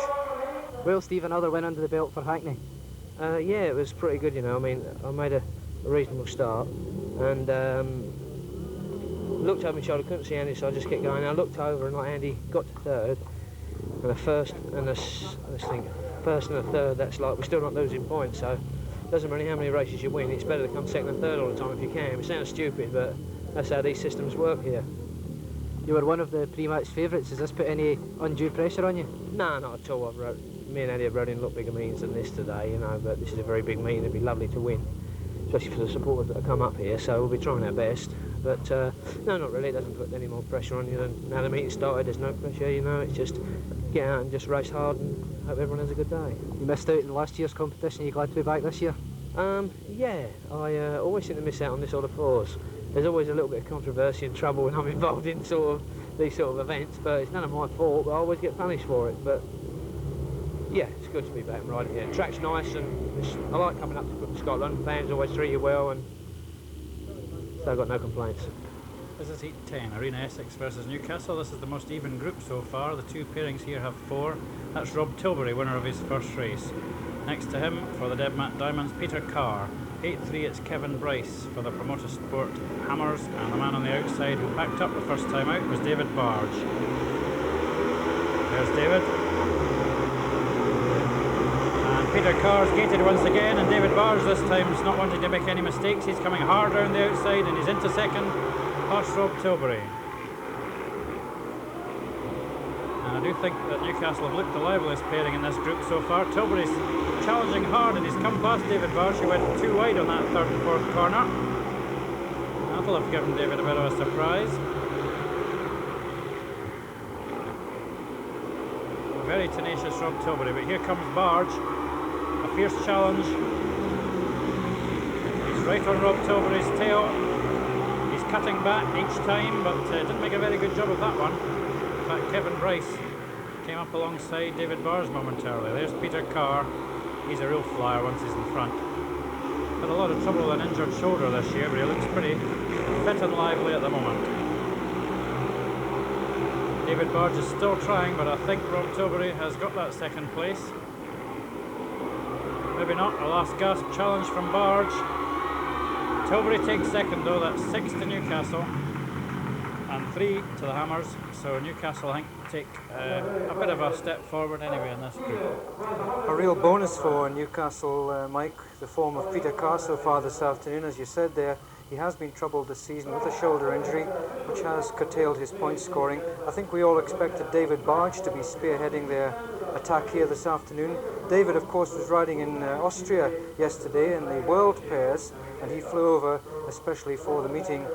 Well, Steve, another win under the belt for Hackney. Yeah, it was pretty good, you know. I mean, I made a reasonable start and looked over my shoulder, couldn't see Andy, so I just kept going. I looked over and like Andy got to third, and a first and a third, that's like we're still not losing points, so it doesn't matter how many races you win, it's better to come second and third all the time if you can. It sounds stupid, but that's how these systems work here. You were one of the pre-match favourites. Has this put any undue pressure on you? No, not at all. Me and Andy have rode in a lot bigger meetings than this today, you know, but this is a very big meeting. It'd be lovely to win, especially for the supporters that have come up here, so we'll be trying our best. But no, not really. It doesn't put any more pressure on you than now the meeting started. There's no pressure, you know. It's just get out and just race hard and hope everyone has a good day. You missed out in last year's competition. Are you glad to be back this year? Yeah, I always seem to miss out on this sort of fours. There's always a little bit of controversy and trouble when I'm involved in these sort of events, but it's none of my fault, but I always get punished for it. But yeah, it's good to be back and riding here. The track's nice, and I like coming up to Scotland. Fans always treat you well, and so I've got no complaints. This is Heat 10, Arena Essex versus Newcastle. This is the most even group so far. The 2 pairings here have 4. That's Rob Tilbury, winner of his first race. Next to him, for the Debmat Diamonds, Peter Carr. 8-3, it's Kevin Bryce for the promoter sport Hammers, and the man on the outside who packed up the first time out was David Barge. There's David. And Peter Carr's gated once again, and David Barge this time is not wanting to make any mistakes. He's coming hard around the outside and he's into second, past Rob Tilbury. And I do think that Newcastle have looked the liveliest pairing in this group so far. Tilbury's challenging hard and he's come past David Barge, who went too wide on that third and fourth corner. That'll have given David a bit of a surprise. Very tenacious Rob Tilbury, but here comes Barge. A fierce challenge. He's right on Rob Tilbury's tail. He's cutting back each time, but didn't make a very good job of that one. In fact, Kevin Bryce came up alongside David Barge momentarily. There's Peter Carr. He's a real flyer once he's in front. Had a lot of trouble with an injured shoulder this year, but he looks pretty fit and lively at the moment. David Barge is still trying, but I think Rob Tilbury has got that second place. Maybe not. A last gasp challenge from Barge. Tilbury takes second though. That's 6 to Newcastle and 3 to the Hammers. So Newcastle, I think, take a bit of a step forward anyway in this group. A real bonus for Newcastle, Mike, the form of Peter Carr so far this afternoon. As you said there, he has been troubled this season with a shoulder injury, which has curtailed his point scoring. I think we all expected David Barge to be spearheading their attack here this afternoon. David, of course, was riding in Austria yesterday in the World Pairs, and he flew over especially for the meeting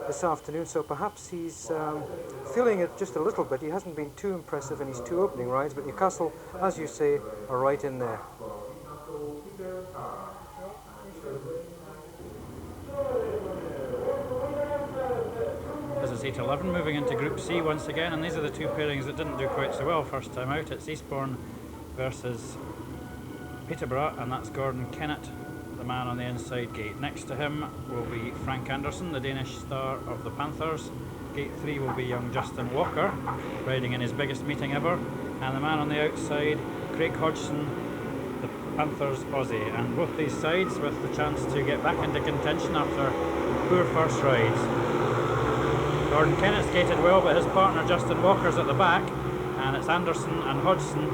this afternoon, so perhaps he's feeling it just a little bit. He hasn't been too impressive in his 2 opening rides, but Newcastle, as you say, are right in there. This is Heat 11, moving into Group C once again, and these are the 2 pairings that didn't do quite so well first time out. It's Eastbourne versus Peterborough, and that's Gordon Kennett, the man on the inside gate. Next to him will be Frank Anderson, the Danish star of the Panthers. Gate 3 will be young Justin Walker, riding in his biggest meeting ever. And the man on the outside, Craig Hodgson, the Panthers Aussie. And both these sides with the chance to get back into contention after poor first rides. Gordon Kennett's gated well, but his partner Justin Walker's at the back. And it's Anderson and Hodgson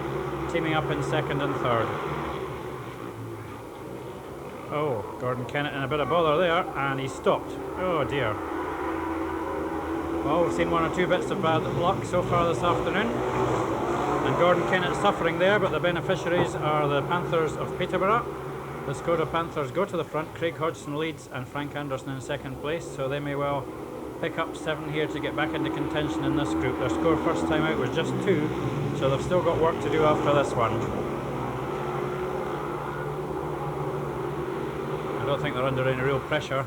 teaming up in second and third. Oh, Gordon Kennett in a bit of bother there, and he's stopped. Oh dear. Well, we've seen 1 or 2 bits of bad luck so far this afternoon. And Gordon Kennett's suffering there, but the beneficiaries are the Panthers of Peterborough. The Skoda Panthers go to the front. Craig Hodgson leads and Frank Anderson in second place, so they may well pick up 7 here to get back into contention in this group. Their score first time out was just 2, so they've still got work to do after this one. I don't think they're under any real pressure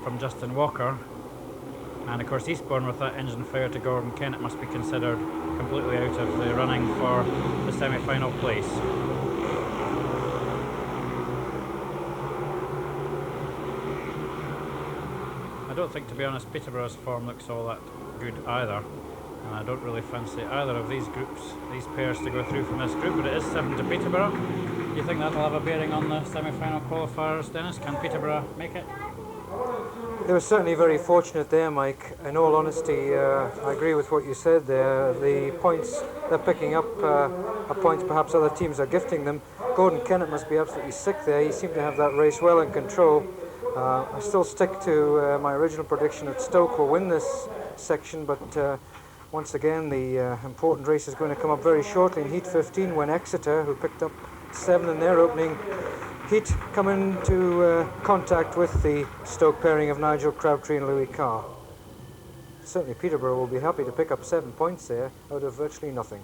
from Justin Walker. And of course Eastbourne, with that engine failure to Gordon Kennett, must be considered completely out of the running for the semi-final place. I don't think, to be honest, Peterborough's form looks all that good either, and I don't really fancy either of these pairs to go through from this group, but it is 7 to Peterborough. Do you think that'll have a bearing on the semi-final qualifiers, Dennis? Can Peterborough make it? They were certainly very fortunate there, Mike. In all honesty, I agree with what you said there. The points they're picking up are points perhaps other teams are gifting them. Gordon Kennett must be absolutely sick there. He seemed to have that race well in control. I still stick to my original prediction that Stoke will win this section, but once again the important race is going to come up very shortly in Heat 15 when Exeter, who picked up 7 in their opening heat, come into contact with the Stoke pairing of Nigel Crabtree and Louis Carr. Certainly Peterborough will be happy to pick up 7 points there out of virtually nothing.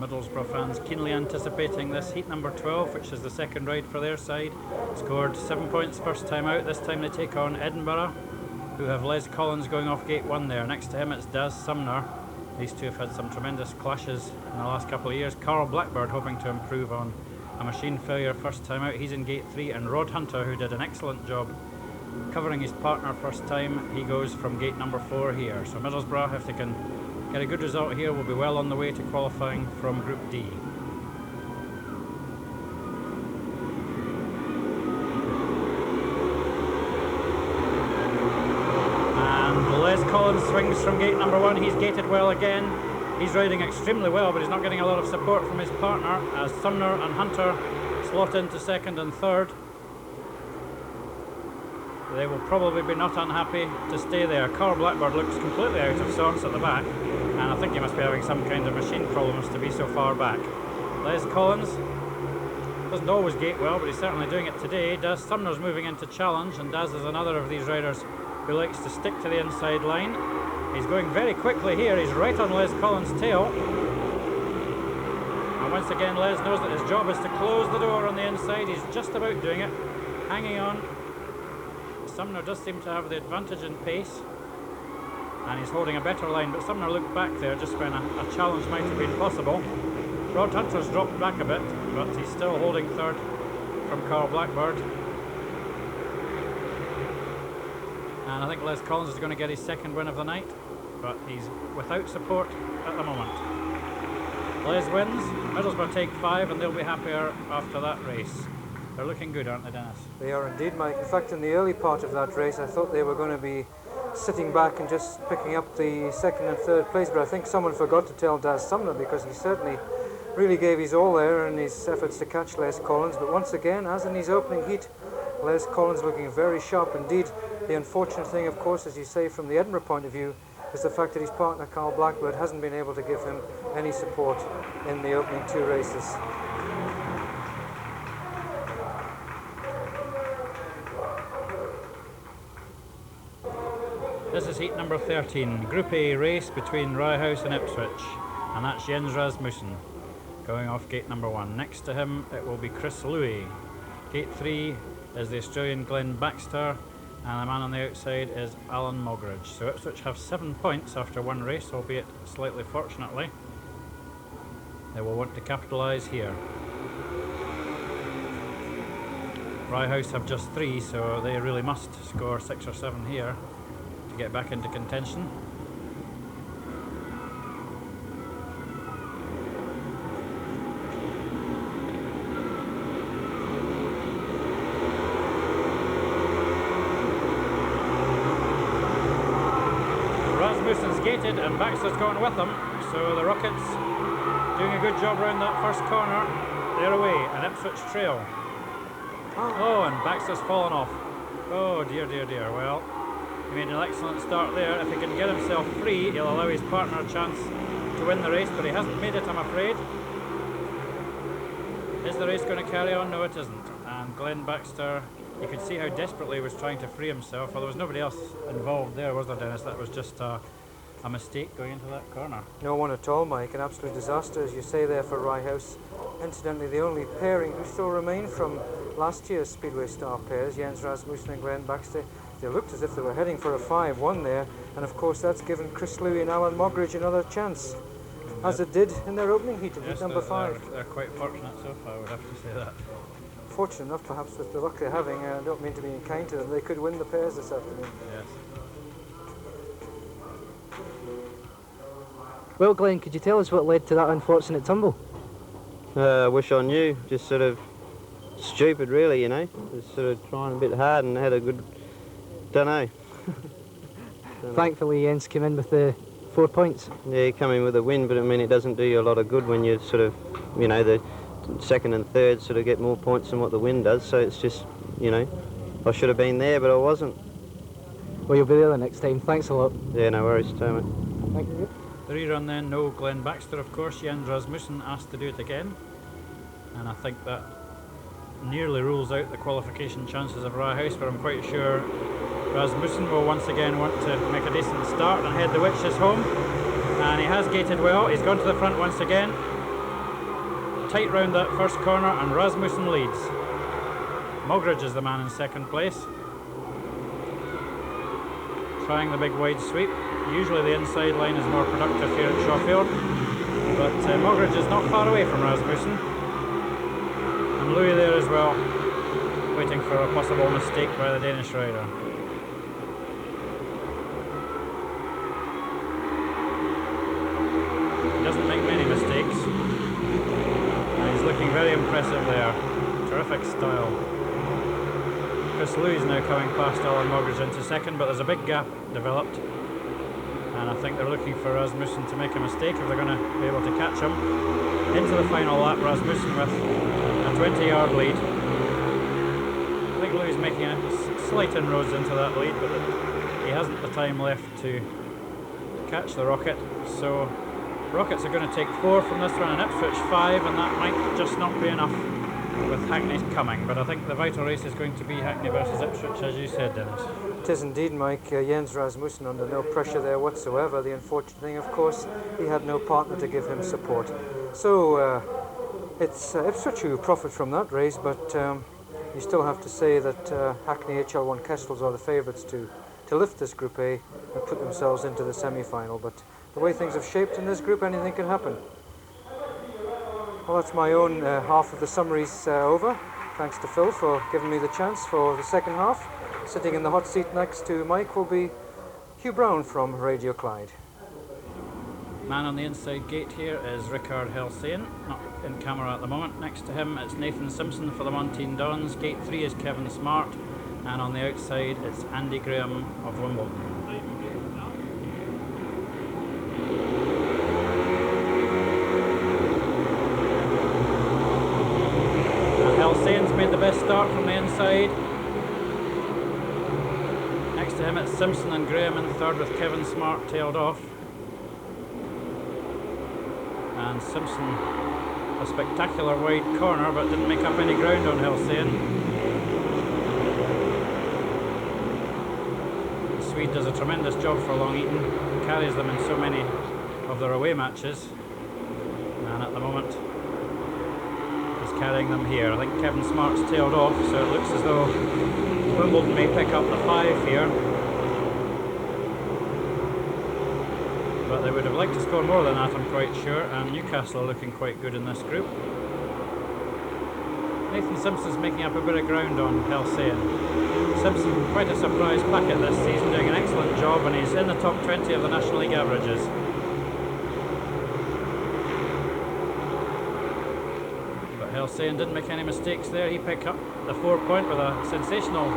Middlesbrough fans keenly anticipating this heat number 12, which is the second ride for their side. Scored 7 points first time out. This time they take on Edinburgh, who have Les Collins going off gate 1 there. Next to him it's Daz Sumner. These two have had some tremendous clashes in the last couple of years. Carl Blackbird hoping to improve on a machine failure first time out. He's in gate 3, and Rod Hunter, who did an excellent job covering his partner first time, he goes from gate number 4 here. So Middlesbrough, if they can get a good result here, will be well on the way to qualifying from Group D. And Les Collins swings from gate number 1. He's gated well again. He's riding extremely well, but he's not getting a lot of support from his partner as Sumner and Hunter slot into second and third. They will probably be not unhappy to stay there. Carl Blackbird looks completely out of sorts at the back, and I think he must be having some kind of machine problems to be so far back. Les Collins doesn't always gate well, but he's certainly doing it today. Daz Sumner's moving into challenge, and Daz is another of these riders who likes to stick to the inside line. He's going very quickly here. He's right on Les Collins' tail. And once again, Les knows that his job is to close the door on the inside. He's just about doing it, hanging on. Sumner does seem to have the advantage in pace, and he's holding a better line, but Sumner looked back there just when a challenge might have been possible. Rod Hunter's dropped back a bit, but he's still holding third from Carl Blackbird. And I think Les Collins is going to get his second win of the night, but he's without support at the moment. Les wins, Middlesbrough take 5, and they'll be happier after that race. They're looking good, aren't they, Dennis? They are indeed, Mike. In fact, in the early part of that race, I thought they were going to be sitting back and just picking up the second and third place, but I think someone forgot to tell Daz Sumner, because he certainly really gave his all there in his efforts to catch Les Collins. But once again, as in his opening heat, Les Collins looking very sharp indeed. The unfortunate thing, of course, as you say, from the Edinburgh point of view, is the fact that his partner Carl Blackbird hasn't been able to give him any support in the opening 2 races. This is heat number 13, Group A race between Rye and Ipswich, and that's Jens Rasmussen going off gate number 1. Next to him it will be Chris Louis. Gate 3 is the Australian Glenn Baxter, and the man on the outside is Alan Mogridge. So Ipswich have 7 points after 1 race, albeit slightly fortunately. They will want to capitalise here. Rye have just 3, so they really must score 6 or 7 here to get back into contention. Rasmussen's gated and Baxter's gone with them, so the Rockets doing a good job round that first corner. They're away, and Ipswich trail. Oh, and Baxter's fallen off. Oh dear, dear, dear. Well, he made an excellent start there. If he can get himself free, he'll allow his partner a chance to win the race, but he hasn't made it, I'm afraid. Is the race going to carry on? No, it isn't. And Glenn Baxter, you could see how desperately he was trying to free himself. Well, there was nobody else involved there, was there, Dennis? That was just a a mistake going into that corner. No one at all, Mike. An absolute disaster, as you say there, for Rye House. Incidentally, the only pairing who still remain from last year's Speedway Star pairs, Jens Rasmussen and Glenn Baxter, they looked as if they were heading for a 5-1 there, and of course that's given Chris Louis and Alan Mogridge another chance, as it did in their opening heat of heat number 5. They're quite fortunate so far, I would have to say that. Fortunate enough, perhaps, with the luck they're having. I don't mean to be unkind to them. They could win the pairs this afternoon. Yes. Well, Glenn, could you tell us what led to that unfortunate tumble? I wish I knew. Just sort of stupid, really, you know. Just sort of trying a bit hard and had a good... don't know. Thankfully, Jens came in with the 4 points. Yeah, you come in with a win, but I mean, it doesn't do you a lot of good when you sort of, you know, the second and third sort of get more points than what the win does. So it's just, you know, I should have been there, but I wasn't. Well, you'll be there the next time. Thanks a lot. Yeah, no worries, Tommy. Thank you. The rerun then, no Glenn Baxter, of course. Jens Rasmussen asked to do it again. And I think that nearly rules out the qualification chances of Rye House, but I'm quite sure Rasmussen will once again want to make a decent start and head the Witches home. And he has gated well. He's gone to the front once again. Tight round that first corner, and Rasmussen leads. Mogridge is the man in second place. Trying the big wide sweep. Usually the inside line is more productive here at Shawfield, but Mogridge is not far away from Rasmussen. And Louis there as well, waiting for a possible mistake by the Danish rider. He doesn't make many mistakes, and he's looking very impressive there. Terrific style. Chris Louis is now coming past Alan Mogridge into second, but there's a big gap developed. And I think they're looking for Rasmussen to make a mistake if they're going to be able to catch him. Into the final lap, Rasmussen with a 20-yard lead. I think Louis is making a slight inroads into that lead, but he hasn't the time left to catch the Rocket. So Rockets are going to take 4 from this run and Ipswich 5, and that might just not be enough with Hackney coming. But I think the vital race is going to be Hackney versus Ipswich, as you said, Dennis. It is indeed, Mike. Jens Rasmussen under no pressure there whatsoever. The unfortunate thing, of course, he had no partner to give him support. So it's Ipswich who profit from that race, but you still have to say that Hackney HL1 Kestrels are the favourites to lift this Group A and put themselves into the semi-final. But the way things have shaped in this group, anything can happen. Well, that's my own half of the summaries over. Thanks to Phil for giving me the chance for the second half. Sitting in the hot seat next to Mike will be Hugh Brown from Radio Clyde. Man on the inside gate here is Rickard Helsane, not in camera at the moment. Next to him it's Nathan Simpson for the Montine Dons. Gate 3 is Kevin Smart, and on the outside it's Andy Graham of Wimbledon. Helsane's made the best start from the inside. Next to him it's Simpson and Graham in third, with Kevin Smart tailed off. And Simpson, a spectacular wide corner, but didn't make up any ground on Helsane. The Swede does a tremendous job for Long Eaton, carries them in so many of their away matches, and at the moment he's carrying them here. I think Kevin Smart's tailed off, so it looks as though Wimbledon may pick up the 5 here. But they would have liked to score more than that, I'm quite sure, and Newcastle are looking quite good in this group. Nathan Simpson's making up a bit of ground on Helsane. Simpson, quite a surprise packet this season, doing an excellent job, and he's in the top 20 of the National League averages. But Helsane didn't make any mistakes there. He picked up the 4 point with a sensational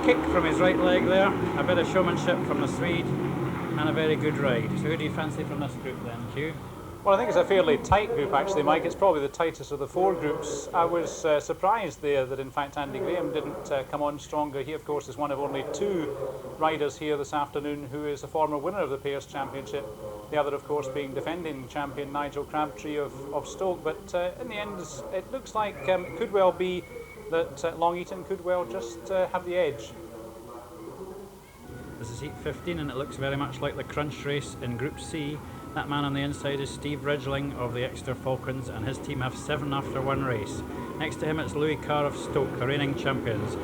kick from his right leg there. A bit of showmanship from the Swede, and a very good ride. So who do you fancy from this group then, Hugh? Well, I think it's a fairly tight group actually, Mike. It's probably the tightest of the 4 groups. I was surprised there that in fact Andy Graham didn't come on stronger. He of course is one of only 2 riders here this afternoon who is a former winner of the Pairs Championship. The other of course being defending champion Nigel Crabtree of Stoke. But in the end it looks like it could well be that Long Eaton could well just have the edge. The This is heat 15 and it looks very much like the crunch race in Group C. That man on the inside is Steve Ridgeling of the Exeter Falcons, and his team have 7 after one race. Next to him it's Louis Carr of Stoke, the reigning champions.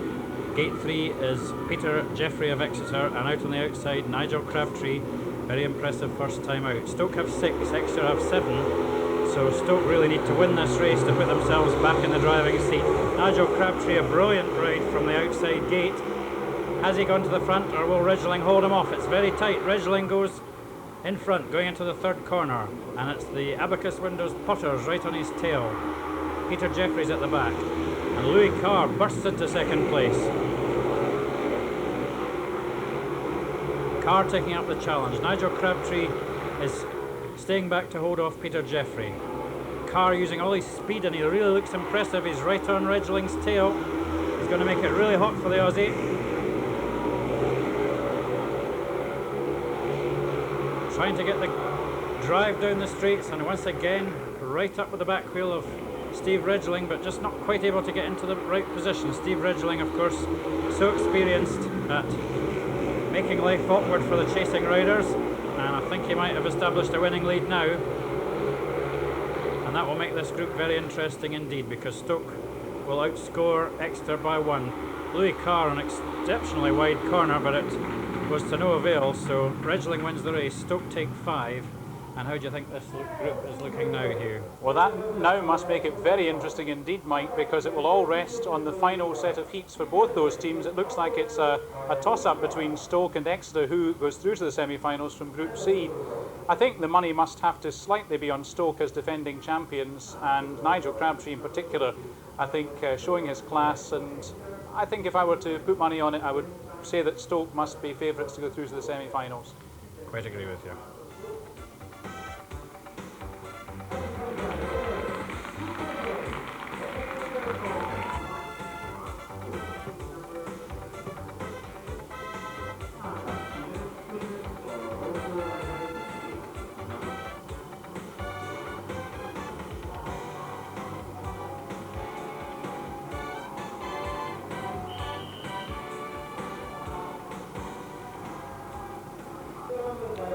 Gate 3 is Peter Jeffrey of Exeter, and out on the outside Nigel Crabtree, very impressive first time out. Stoke have 6, Exeter have 7, so Stoke really need to win this race to put themselves back in the driving seat. Nigel Crabtree, a brilliant ride from the outside gate. Has he gone to the front, or will Ridgeling hold him off? It's very tight. Ridgeling goes in front, going into the third corner, and it's the Abacus Windows Potters right on his tail. Peter Jeffries at the back, and Louis Carr bursts into second place. Carr taking up the challenge. Nigel Crabtree is staying back to hold off Peter Jeffrey. Carr using all his speed, and he really looks impressive. He's right on Ridgeling's tail. He's going to make it really hot for the Aussie. Trying to get the drive down the straights, and once again right up with the back wheel of Steve Ridgeling, but just not quite able to get into the right position. Steve Ridgeling, of course, so experienced at making life awkward for the chasing riders, and I think he might have established a winning lead now, and that will make this group very interesting indeed, because Stoke will outscore Exeter by 1. Louis Carr, an exceptionally wide corner, but it was to no avail, so Ridgeling wins the race. Stoke take 5. And how do you think this group is looking now, Hugh? Well, that now must make it very interesting indeed, Mike, because it will all rest on the final set of heats for both those teams. It looks like it's a toss-up between Stoke and Exeter, who goes through to the semi-finals from Group C. I think the money must have to slightly be on Stoke as defending champions, and Nigel Crabtree in particular, I think, showing his class, and I think if I were to put money on it, I would say that Stoke must be favourites to go through to the semi-finals. Quite agree with you.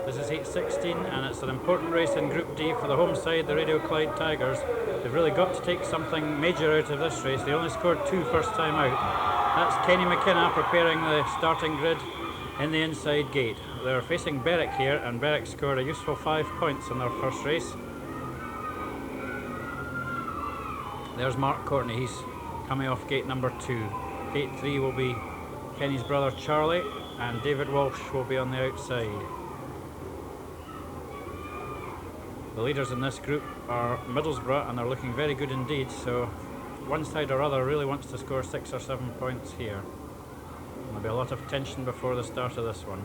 This is heat 16 and it's an important race in Group D for the home side, the Radio Clyde Tigers. They've really got to take something major out of this race. They only scored 2 first time out. That's Kenny McKenna preparing the starting grid in the inside gate. They're facing Berwick here, and Berwick scored a useful 5 points in their first race. There's Mark Courtney, he's coming off gate number 2. Gate 3 will be Kenny's brother Charlie, and David Walsh will be on the outside. The leaders in this group are Middlesbrough, and they're looking very good indeed, so one side or other really wants to score 6 or 7 points here. There'll be a lot of tension before the start of this one.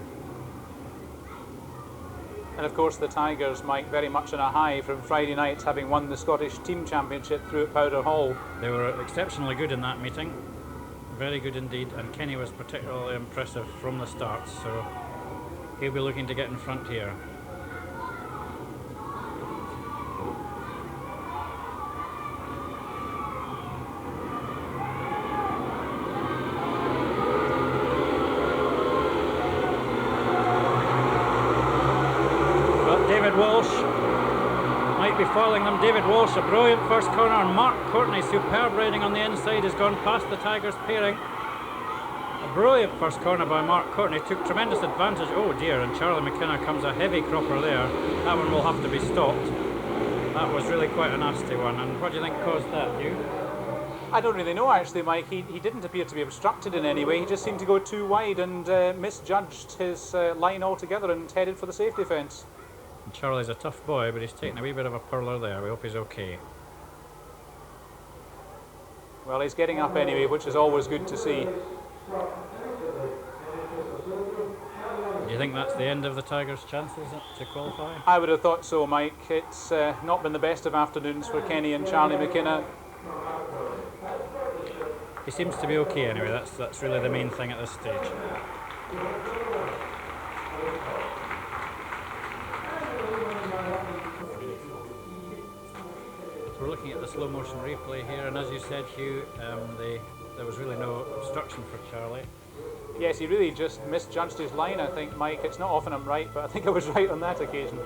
And of course the Tigers, Mike, very much on a high from Friday night, having won the Scottish Team Championship through at Powder Hall. They were exceptionally good in that meeting, very good indeed, and Kenny was particularly impressive from the start, so he'll be looking to get in front here. David Walsh might be foiling them. David Walsh, a brilliant first corner, and Mark Courtney, superb riding on the inside, has gone past the Tigers pairing. A brilliant first corner by Mark Courtney, took tremendous advantage. Oh dear, and Charlie McKenna comes a heavy cropper there. That one will have to be stopped. That was really quite a nasty one. And what do you think caused that, Hugh? I don't really know actually, Mike. He didn't appear to be obstructed in any way. He just seemed to go too wide and misjudged his line altogether and headed for the safety fence. And Charlie's a tough boy, but he's taken a wee bit of a purler there. We hope he's okay. Well, he's getting up anyway, which is always good to see. Do you think that's the end of the Tigers' chances to qualify? I would have thought so, Mike. It's not been the best of afternoons for Kenny and Charlie McKenna. He seems to be okay anyway. That's really the main thing at this stage. We're looking at the slow motion replay here, and as you said, Hugh, there was really no obstruction for Charlie. Yes, he really just misjudged his line, I think, Mike. It's not often I'm right, but I think I was right on that occasion.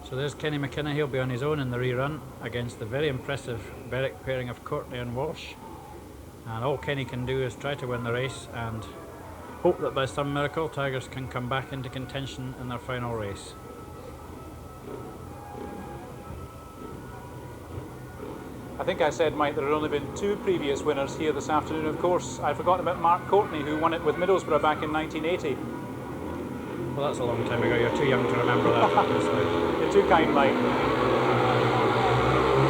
So there's Kenny McKenna. He'll be on his own in the rerun against the very impressive Berwick pairing of Courtney and Walsh. And all Kenny can do is try to win the race and hope that by some miracle Tigers can come back into contention in their final race. I think I said, Mike, there had only been 2 previous winners here this afternoon. Of course, I forgot about Mark Courtney, who won it with Middlesbrough back in 1980. Well, that's a long time ago. You're too young to remember that, obviously. You're too kind, Mike.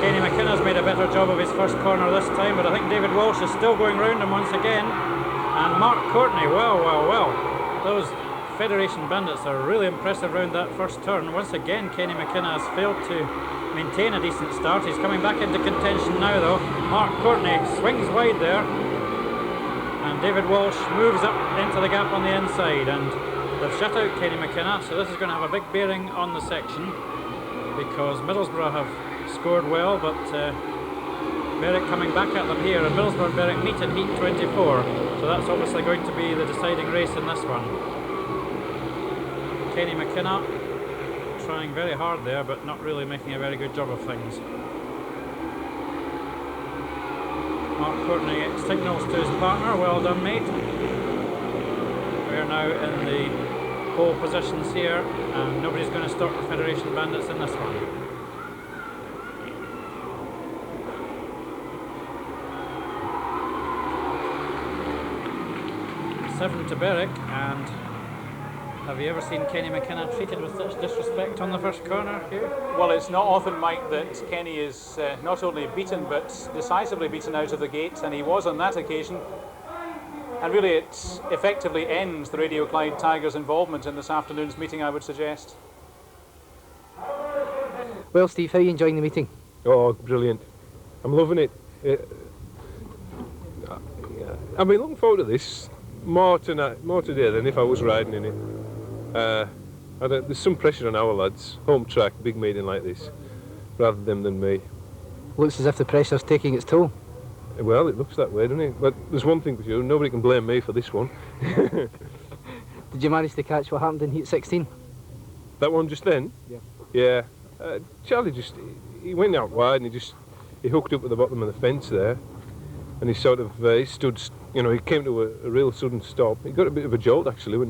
Kenny McKenna's made a better job of his first corner this time, but I think David Walsh is still going round him once again. And Mark Courtney, well. Those Federation Bandits are really impressive round that first turn. Once again, Kenny McKenna has failed to maintain a decent start. He's coming back into contention now, though. Mark Courtney swings wide there. And David Walsh moves up into the gap on the inside. And they've shut out Kenny McKenna, so this is going to have a big bearing on the section because Middlesbrough have scored well, but Berwick coming back at them here, and Middlesbrough and Berwick meet in heat 24, so that's obviously going to be the deciding race in this one. Kenny McKenna trying very hard there, but not really making a very good job of things. Mark Courtney signals to his partner, well done mate. We're now in the pole positions here, and nobody's going to stop the Federation Bandits in this one. 7 to Berwick, and have you ever seen Kenny McKenna treated with such disrespect on the first corner here? Well, it's not often, Mike, that Kenny is not only beaten but decisively beaten out of the gate, and he was on that occasion. And really it effectively ends the Radio Clyde Tigers' involvement in this afternoon's meeting, I would suggest. Well, Steve, how are you enjoying the meeting? Oh, brilliant. I'm loving it. I've been looking forward to this more today than if I was riding in it. There's some pressure on our lads. Home track, big meeting like this, rather than me. Looks as if the pressure's taking its toll. Well, it looks that way, doesn't it? But there's one thing for sure, nobody can blame me for this one. Did you manage to catch what happened in heat 16? That one just then? Yeah. Yeah. Charlie he went out wide and he hooked up at the bottom of the fence there, and he sort of he stood, he came to a real sudden stop. He got a bit of a jolt actually when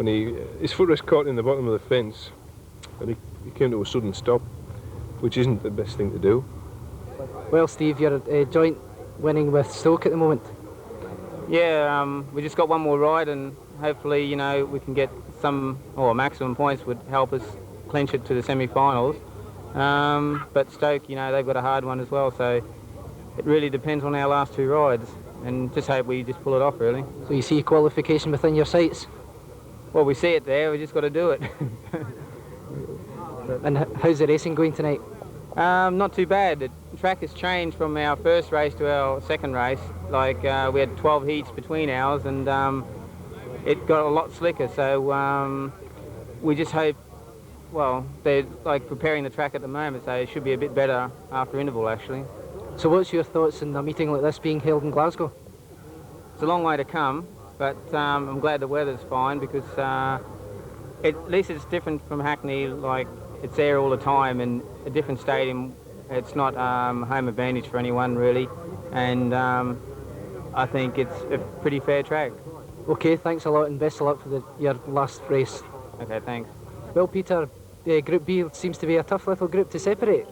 his footrest caught in the bottom of the fence, and he came to a sudden stop, which isn't the best thing to do. Well, Steve, you're joint winning with Stoke at the moment. Yeah, we just got one more ride, and hopefully, we can get maximum points would help us clinch it to the semi-finals. But Stoke, they've got a hard one as well, so it really depends on our last 2 rides, and just hope we just pull it off, really. So you see qualification within your sights? Well, we see it there, we just got to do it. And how's the racing going tonight? Not too bad. The track has changed from our first race to our second race. Like, we had 12 heats between ours, and it got a lot slicker, so we just hope, they're preparing the track at the moment, so it should be a bit better after interval, actually. So what's your thoughts on a meeting like this being held in Glasgow? It's a long way to come, but I'm glad the weather's fine, because at least it's different from Hackney. Like, it's there all the time, and a different stadium. It's not home advantage for anyone, really, and I think it's a pretty fair track. Okay, thanks a lot, and best of luck for your last race. Okay, thanks. Well, Peter, Group B seems to be a tough little group to separate.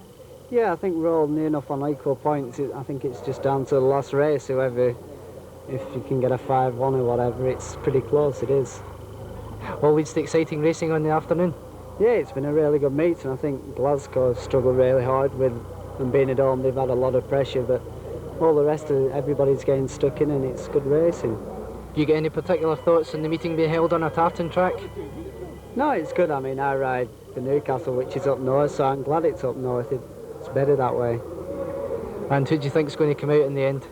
Yeah, I think we're all near enough on equal points. I think it's just down to the last race. Whoever, if you can get a 5-1 or whatever, it's pretty close, it is. Always the exciting racing on the afternoon. Yeah, it's been a really good meet, and I think Glasgow has struggled really hard with them being at home. They've had a lot of pressure, but all the rest of everybody's getting stuck in, and it's good racing. Do you get any particular thoughts on the meeting being held on a tartan track? No, it's good. I mean, I ride the Newcastle, which is up north, so I'm glad it's up north. It's better that way. And who do you think is going to come out in the end?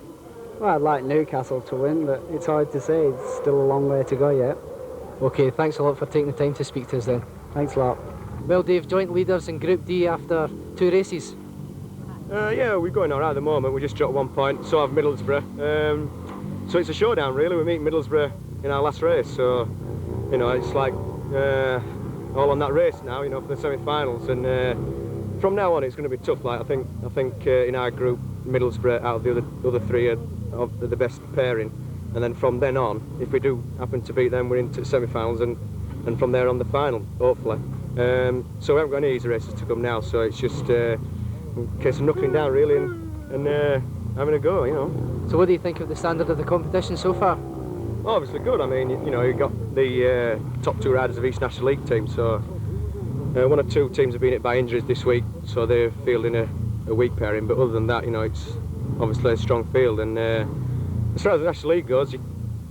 Well, I'd like Newcastle to win, but it's hard to say. It's still a long way to go yet. OK, thanks a lot for taking the time to speak to us then. Thanks a lot. Well, Dave, joint leaders in Group D after 2 races. Yeah, we're going all right at the moment. We just dropped 1 point, so have Middlesbrough. So it's a showdown, really. We meet Middlesbrough in our last race, so, you know, it's like all on that race now, you know, for the semi-finals. And from now on, it's going to be tough. Like I think in our group, Middlesbrough out of the other 3 are the best pairing. And then from then on, if we do happen to beat them, we're into semi-finals, and from there on the final, hopefully. So we haven't got any easy races to come now, so it's just a case of knuckling down, really, and having a go, you know. So what do you think of the standard of the competition so far? Well, obviously good. I mean, you know, you've got the top 2 riders of each National League team, so 1 or 2 teams have been hit by injuries this week, so they're fielding a weak pairing, but other than that, you know, it's obviously a strong field. And as far as the National League goes, you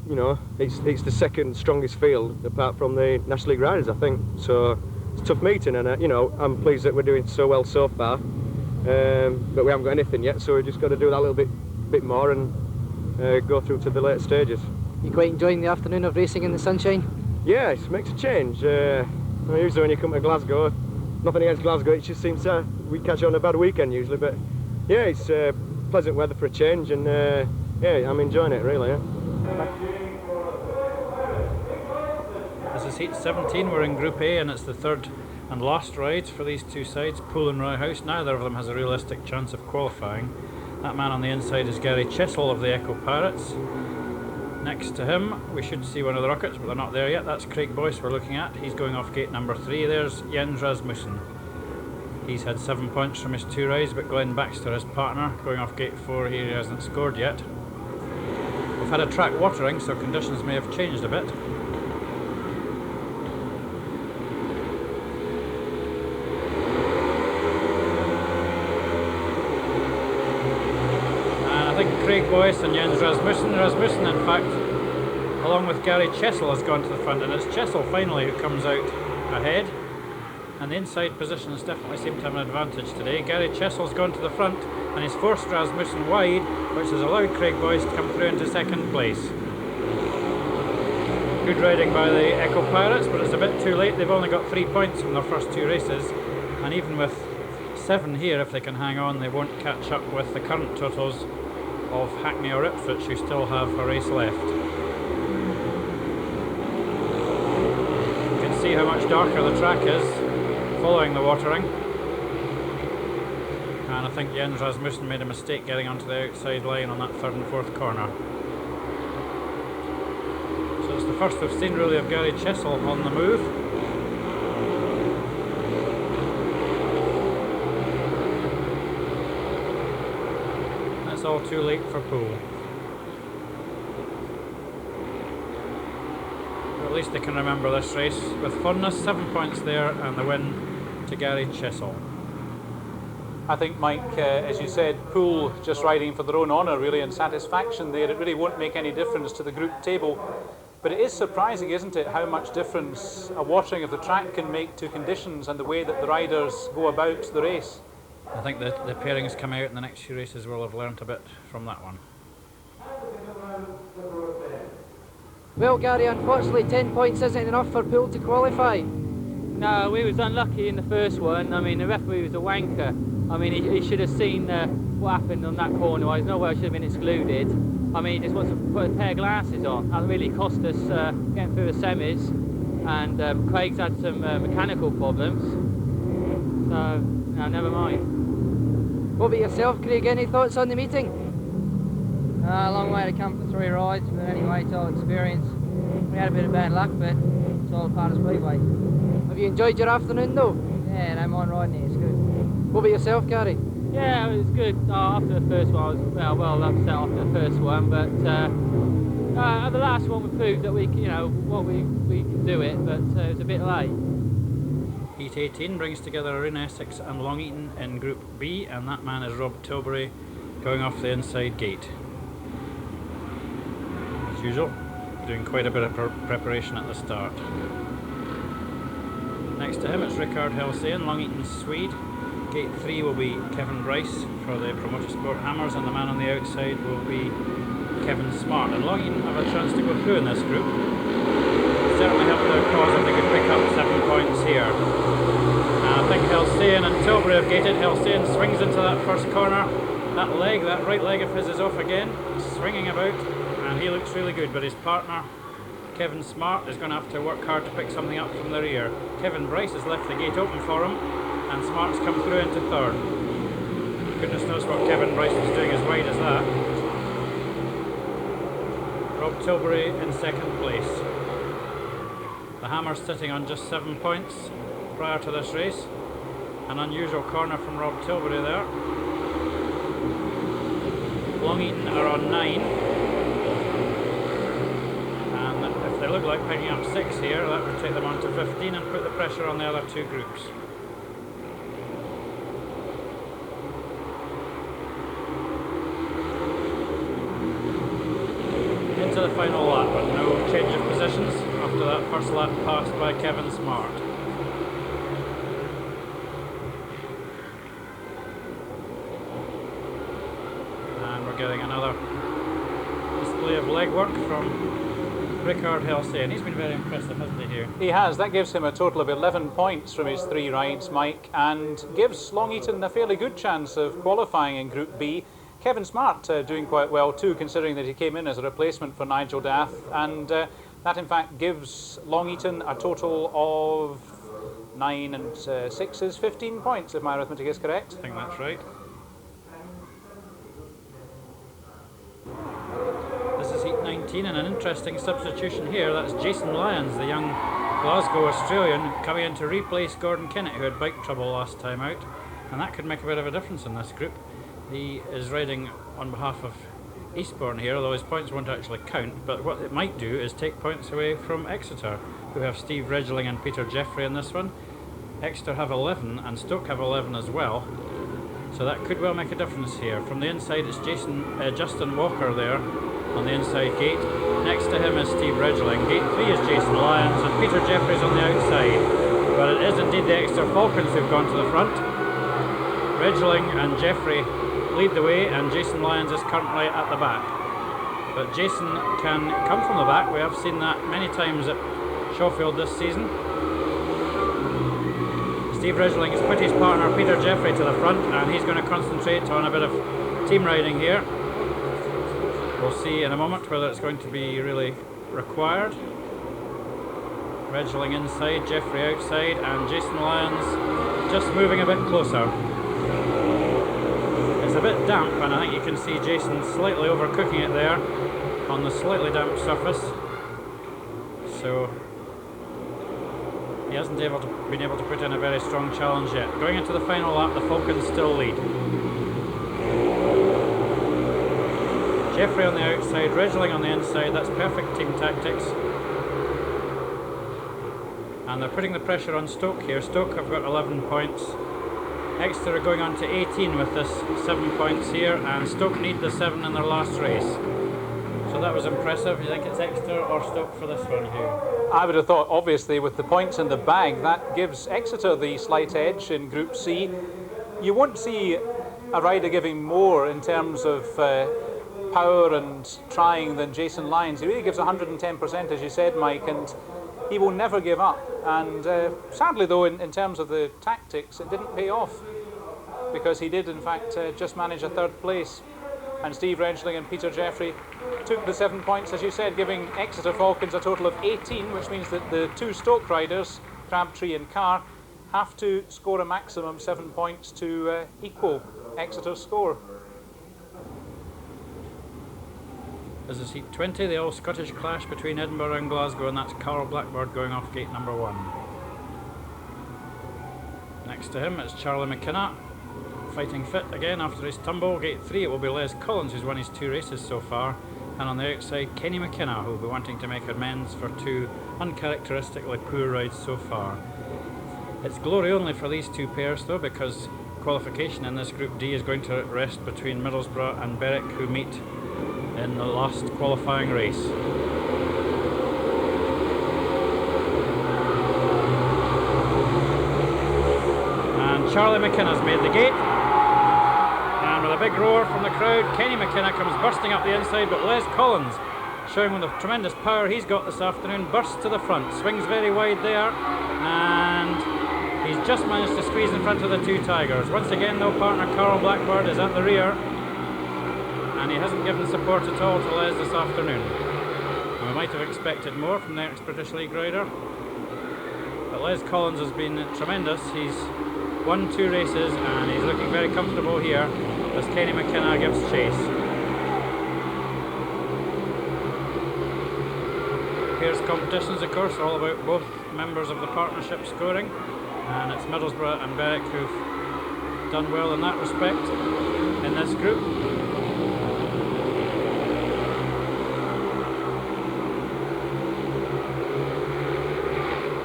know, it's the 2nd strongest field apart from the National League riders, I think. So it's a tough meeting, and you know, I'm pleased that we're doing so well so far. But we haven't got anything yet, so we've just got to do that a little bit more and go through to the later stages. You quite enjoying the afternoon of racing in the sunshine? Yeah, it makes a change. Usually when you come to Glasgow, nothing against Glasgow, it just seems we catch on a bad weekend usually, but yeah, it's pleasant weather for a change, and yeah, I'm enjoying it really. Yeah. This is heat 17, we're in Group A, and it's the 3rd and last ride for these 2 sides, Poole and Rowhouse. Neither of them has a realistic chance of qualifying. That man on the inside is Gary Chessel of the Echo Parrots. Next to him we should see one of the Rockets, but they're not there yet. That's Craig Boyce we're looking at. He's going off gate number 3. There's Jens Rasmussen. He's had 7 points from his 2 rides, but Glenn Baxter, his partner, going off gate 4 here, he hasn't scored yet. We've had a track watering, so conditions may have changed a bit. Craig Boyce and Jens Rasmussen. Rasmussen, in fact, along with Gary Chessel, has gone to the front, and it's Chessel finally who comes out ahead. And the inside positions definitely seem to have an advantage today. Gary Chessel's gone to the front, and he's forced Rasmussen wide, which has allowed Craig Boyce to come through into 2nd place. Good riding by the Echo Pirates, but it's a bit too late. They've only got 3 points from their first 2 races, and even with 7 here, if they can hang on, they won't catch up with the current totals of Hackney or Ipswich, who still have a race left. You can see how much darker the track is following the watering, and I think Jens Rasmussen made a mistake getting onto the outside line on that 3rd and 4th corner. So it's the first we've seen really of Gary Chessel on the move. It's all too late for Poole. But at least they can remember this race with fondness. 7 points there, and the win to Gary Chessel. I think, Mike, as you said, Poole just riding for their own honour really and satisfaction there. It really won't make any difference to the group table. But it is surprising, isn't it, how much difference a watering of the track can make to conditions and the way that the riders go about the race. I think the pairings coming out in the next few races will have learnt a bit from that one. Well, Gary, unfortunately 10 points isn't enough for Poole to qualify. No, we was unlucky in the first one. I mean, the referee was a wanker. I mean, he should have seen what happened on that corner. There's no way I should have been excluded. I mean, he just wants to put a pair of glasses on. That really cost us getting through the semis. And Craig's had some mechanical problems. So, no, never mind. What about yourself, Craig? Any thoughts on the meeting? A long way to come for 3 rides, but anyway, it's all experience. We had a bit of bad luck, but it's all part of Speedway. Have you enjoyed your afternoon though? Yeah, I don't mind riding here, it's good. What about yourself, Gary? Yeah, it was good. After the first one, I was well upset after the first one, but the last one we proved that we can do it, but it was a bit late. Heat 18 brings together Arun Essex and Long Eaton in Group B, and that man is Rob Tilbury going off the inside gate. As usual, doing quite a bit of preparation at the start. Next to him it's Rickard Helsén, Long Eaton's Swede. Gate 3 will be Kevin Bryce for the Promoter Sport Hammers, and the man on the outside will be Kevin Smart. And Longing have a chance to go through in this group. Certainly help their cause if they could pick up 7 points here. And I think Helsane and Tilbury have gated. Helsane swings into that first corner. That right leg of his is off again, swinging about, and he looks really good, but his partner Kevin Smart is going to have to work hard to pick something up from the rear. Kevin Bryce has left the gate open for him, and Smart's come through into third. Goodness knows what Kevin Bryce was doing as wide as that. Rob Tilbury in second place. The Hammers sitting on just 7 points prior to this race. An unusual corner from Rob Tilbury there. Long Eaton are on 9. And if they look like picking up 6 here, that would take them on to 15 and put the pressure on the other two groups. Into the final lap, but no change of positions after that first lap passed by Kevin Smart. And we're getting another display of legwork from Rickard Helsane. He's been very impressive, hasn't he, here? He has. That gives him a total of 11 points from his 3 rides, Mike, and gives Long Eaton a fairly good chance of qualifying in Group B. Kevin Smart doing quite well too, considering that he came in as a replacement for Nigel Daff, and that in fact gives Long Eaton a total of 9 and 6 is 15 points, if my arithmetic is correct. I think that's right. This is heat 19, and an interesting substitution here. That's Jason Lyons, the young Glasgow Australian, coming in to replace Gordon Kennett, who had bike trouble last time out, and that could make a bit of a difference in this group. He is riding on behalf of Eastbourne here, although his points won't actually count, but what it might do is take points away from Exeter, who have Steve Redgeling and Peter Jeffrey in this one. Exeter have 11 and Stoke have 11 as well, so that could well make a difference here. From the inside it's Justin Walker there on the inside gate. Next to him is Steve Redgeling. Gate 3 is Jason Lyons, and Peter Jeffrey's on the outside, but it is indeed the Exeter Falcons who've gone to the front. Redgeling and Jeffrey lead the way, and Jason Lyons is currently at the back. But Jason can come from the back. We have seen that many times at Shawfield this season. Steve Redgeling has put his partner Peter Jeffrey to the front, and he's going to concentrate on a bit of team riding here. We'll see in a moment whether it's going to be really required. Redgeling inside, Jeffrey outside, and Jason Lyons just moving a bit closer. It's a bit damp, and I think you can see Jason slightly overcooking it there on the slightly damp surface. So he hasn't been able to put in a very strong challenge yet. Going into the final lap, the Falcons still lead. Jeffrey on the outside, Redgeling on the inside. That's perfect team tactics. And they're putting the pressure on Stoke here. Stoke have got 11 points. Exeter are going on to 18 with this 7 points here, and Stoke need the 7 in their last race. So that was impressive. You think it's Exeter or Stoke for this one, Hugh? I would have thought, obviously, with the points in the bag, that gives Exeter the slight edge in Group C. You won't see a rider giving more in terms of power and trying than Jason Lyons. He really gives 110%, as you said, Mike, and he will never give up. And sadly, though, in terms of the tactics, it didn't pay off, because he did, in fact, just manage a 3rd place. And Steve Redgeling and Peter Jeffrey took the 7 points, as you said, giving Exeter Falcons a total of 18, which means that the 2 Stoke riders, Crabtree and Carr, have to score a maximum 7 points to equal Exeter's score. This is heat 20, the all-Scottish clash between Edinburgh and Glasgow, and that's Carl Blackbird going off gate number 1. Next to him it's Charlie McKenna, fighting fit again after his tumble. Gate 3 it will be Les Collins, who's won his 2 races so far, and on the outside Kenny McKenna, who will be wanting to make amends for 2 uncharacteristically poor rides so far. It's glory only for these 2 pairs though, because qualification in this Group D is going to rest between Middlesbrough and Berwick, who meet in the last qualifying race. And Charlie McKenna's made the gate. And with a big roar from the crowd, Kenny McKenna comes bursting up the inside, but Les Collins, showing with the tremendous power he's got this afternoon, bursts to the front, swings very wide there, and he's just managed to squeeze in front of the two Tigers. Once again, though, partner Carl Blackbird is at the rear, and he hasn't given support at all to Les this afternoon. And we might have expected more from the ex-British League rider, but Les Collins has been tremendous. He's won 2 races, and he's looking very comfortable here as Kenny McKenna gives chase. Here's competitions, of course, all about both members of the partnership scoring, and it's Middlesbrough and Berwick who've done well in that respect in this group.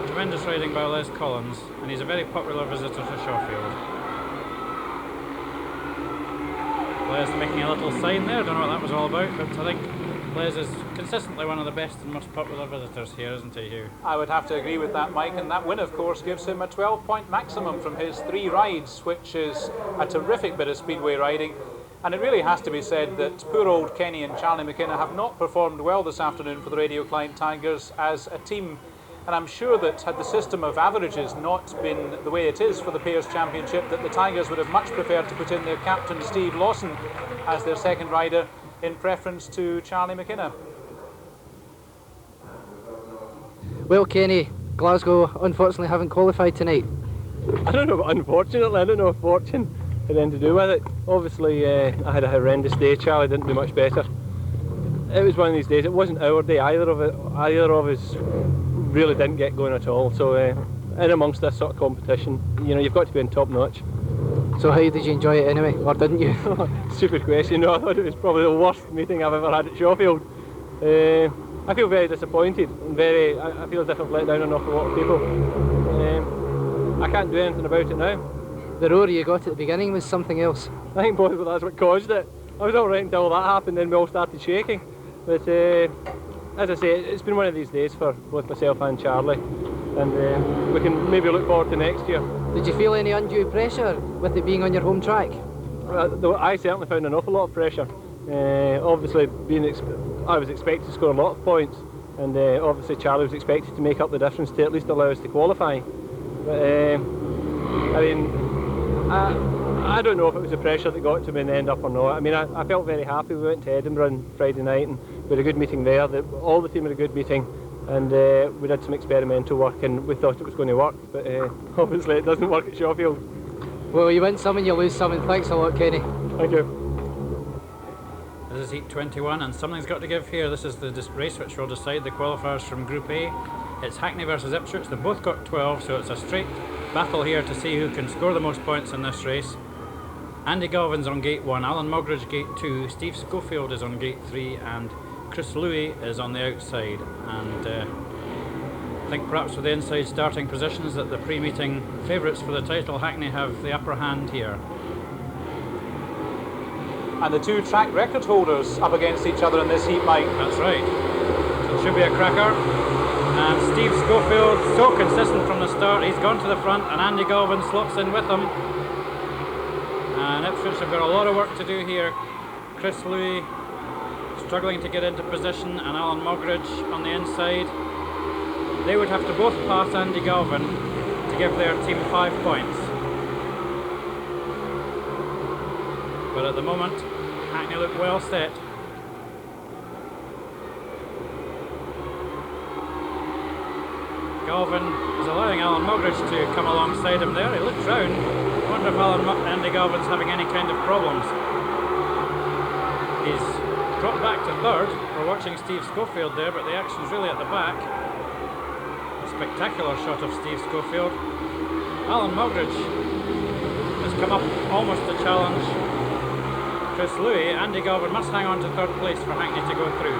Tremendous riding by Les Collins, and he's a very popular visitor to Shawfield. Les making a little sign there, don't know what that was all about, but I think Les is consistently one of the best and most popular visitors here, isn't he, Hugh? I would have to agree with that, Mike, and that win, of course, gives him a 12-point maximum from his 3 rides, which is a terrific bit of speedway riding. And it really has to be said that poor old Kenny and Charlie McKenna have not performed well this afternoon for the Radio Clyde Tigers as a team. And I'm sure that had the system of averages not been the way it is for the Pairs Championship, that the Tigers would have much preferred to put in their captain Steve Lawson as their second rider in preference to Charlie McKenna. Well, Kenny, Glasgow unfortunately haven't qualified tonight. I don't know, unfortunately, I don't know if fortune had anything to do with it. Obviously, I had a horrendous day. Charlie didn't do much better. It was one of these days. It wasn't our day. Either of us really didn't get going at all. So, in amongst this sort of competition, you know, you've got to be in top notch. So how did you enjoy it anyway, or didn't you? Stupid question. No, I thought it was probably the worst meeting I've ever had at Shawfield. I feel very disappointed and I feel as if I've let down an awful lot of people. I can't do anything about it now. The roar you got at the beginning was something else. I think possibly that's what caused it. I was alright until all that happened, then we all started shaking. But as I say, it's been one of these days for both myself and Charlie, and we can maybe look forward to next year. Did you feel any undue pressure with it being on your home track? I certainly found an awful lot of pressure. Obviously, I was expected to score a lot of points, and obviously Charlie was expected to make up the difference to at least allow us to qualify. But I mean, I don't know if it was the pressure that got to me in the end up or not. I mean, I felt very happy. We went to Edinburgh on Friday night and we had a good meeting there. All the team had a good meeting, and we did some experimental work and we thought it was going to work, but obviously it doesn't work at Shawfield. Well, you win some and you lose some, and thanks a lot, Kenny. Thank you. This is heat 21, and something's got to give here. This is the race which will decide the qualifiers from Group A. It's Hackney versus Ipswich. They've both got 12, so it's a straight battle here to see who can score the most points in this race. Andy Galvin's on gate 1, Alan Mogridge gate 2, Steve Schofield is on gate 3, and Chris Louis is on the outside. And I think perhaps with the inside starting positions that the pre-meeting favourites for the title, Hackney, have the upper hand here. And the 2 track record holders up against each other in this heat, Mike. That's right. So it should be a cracker. And Steve Schofield, so consistent from the start, he's gone to the front, and Andy Galvin slots in with him. And Ipswich have got a lot of work to do here. Chris Louis struggling to get into position, and Alan Mogridge on the inside. They would have to both pass Andy Galvin to give their team 5 points. But at the moment, Hackney look well set. Galvin is allowing Alan Mogridge to come alongside him there. He looks round. I wonder if Andy Galvin's having any kind of problems. He's dropped back to third. We're watching Steve Schofield there, but the action's really at the back. A spectacular shot of Steve Schofield. Alan Mogridge has come up almost to challenge Chris Louis. Andy Galvin must hang on to third place for Hackney to go through.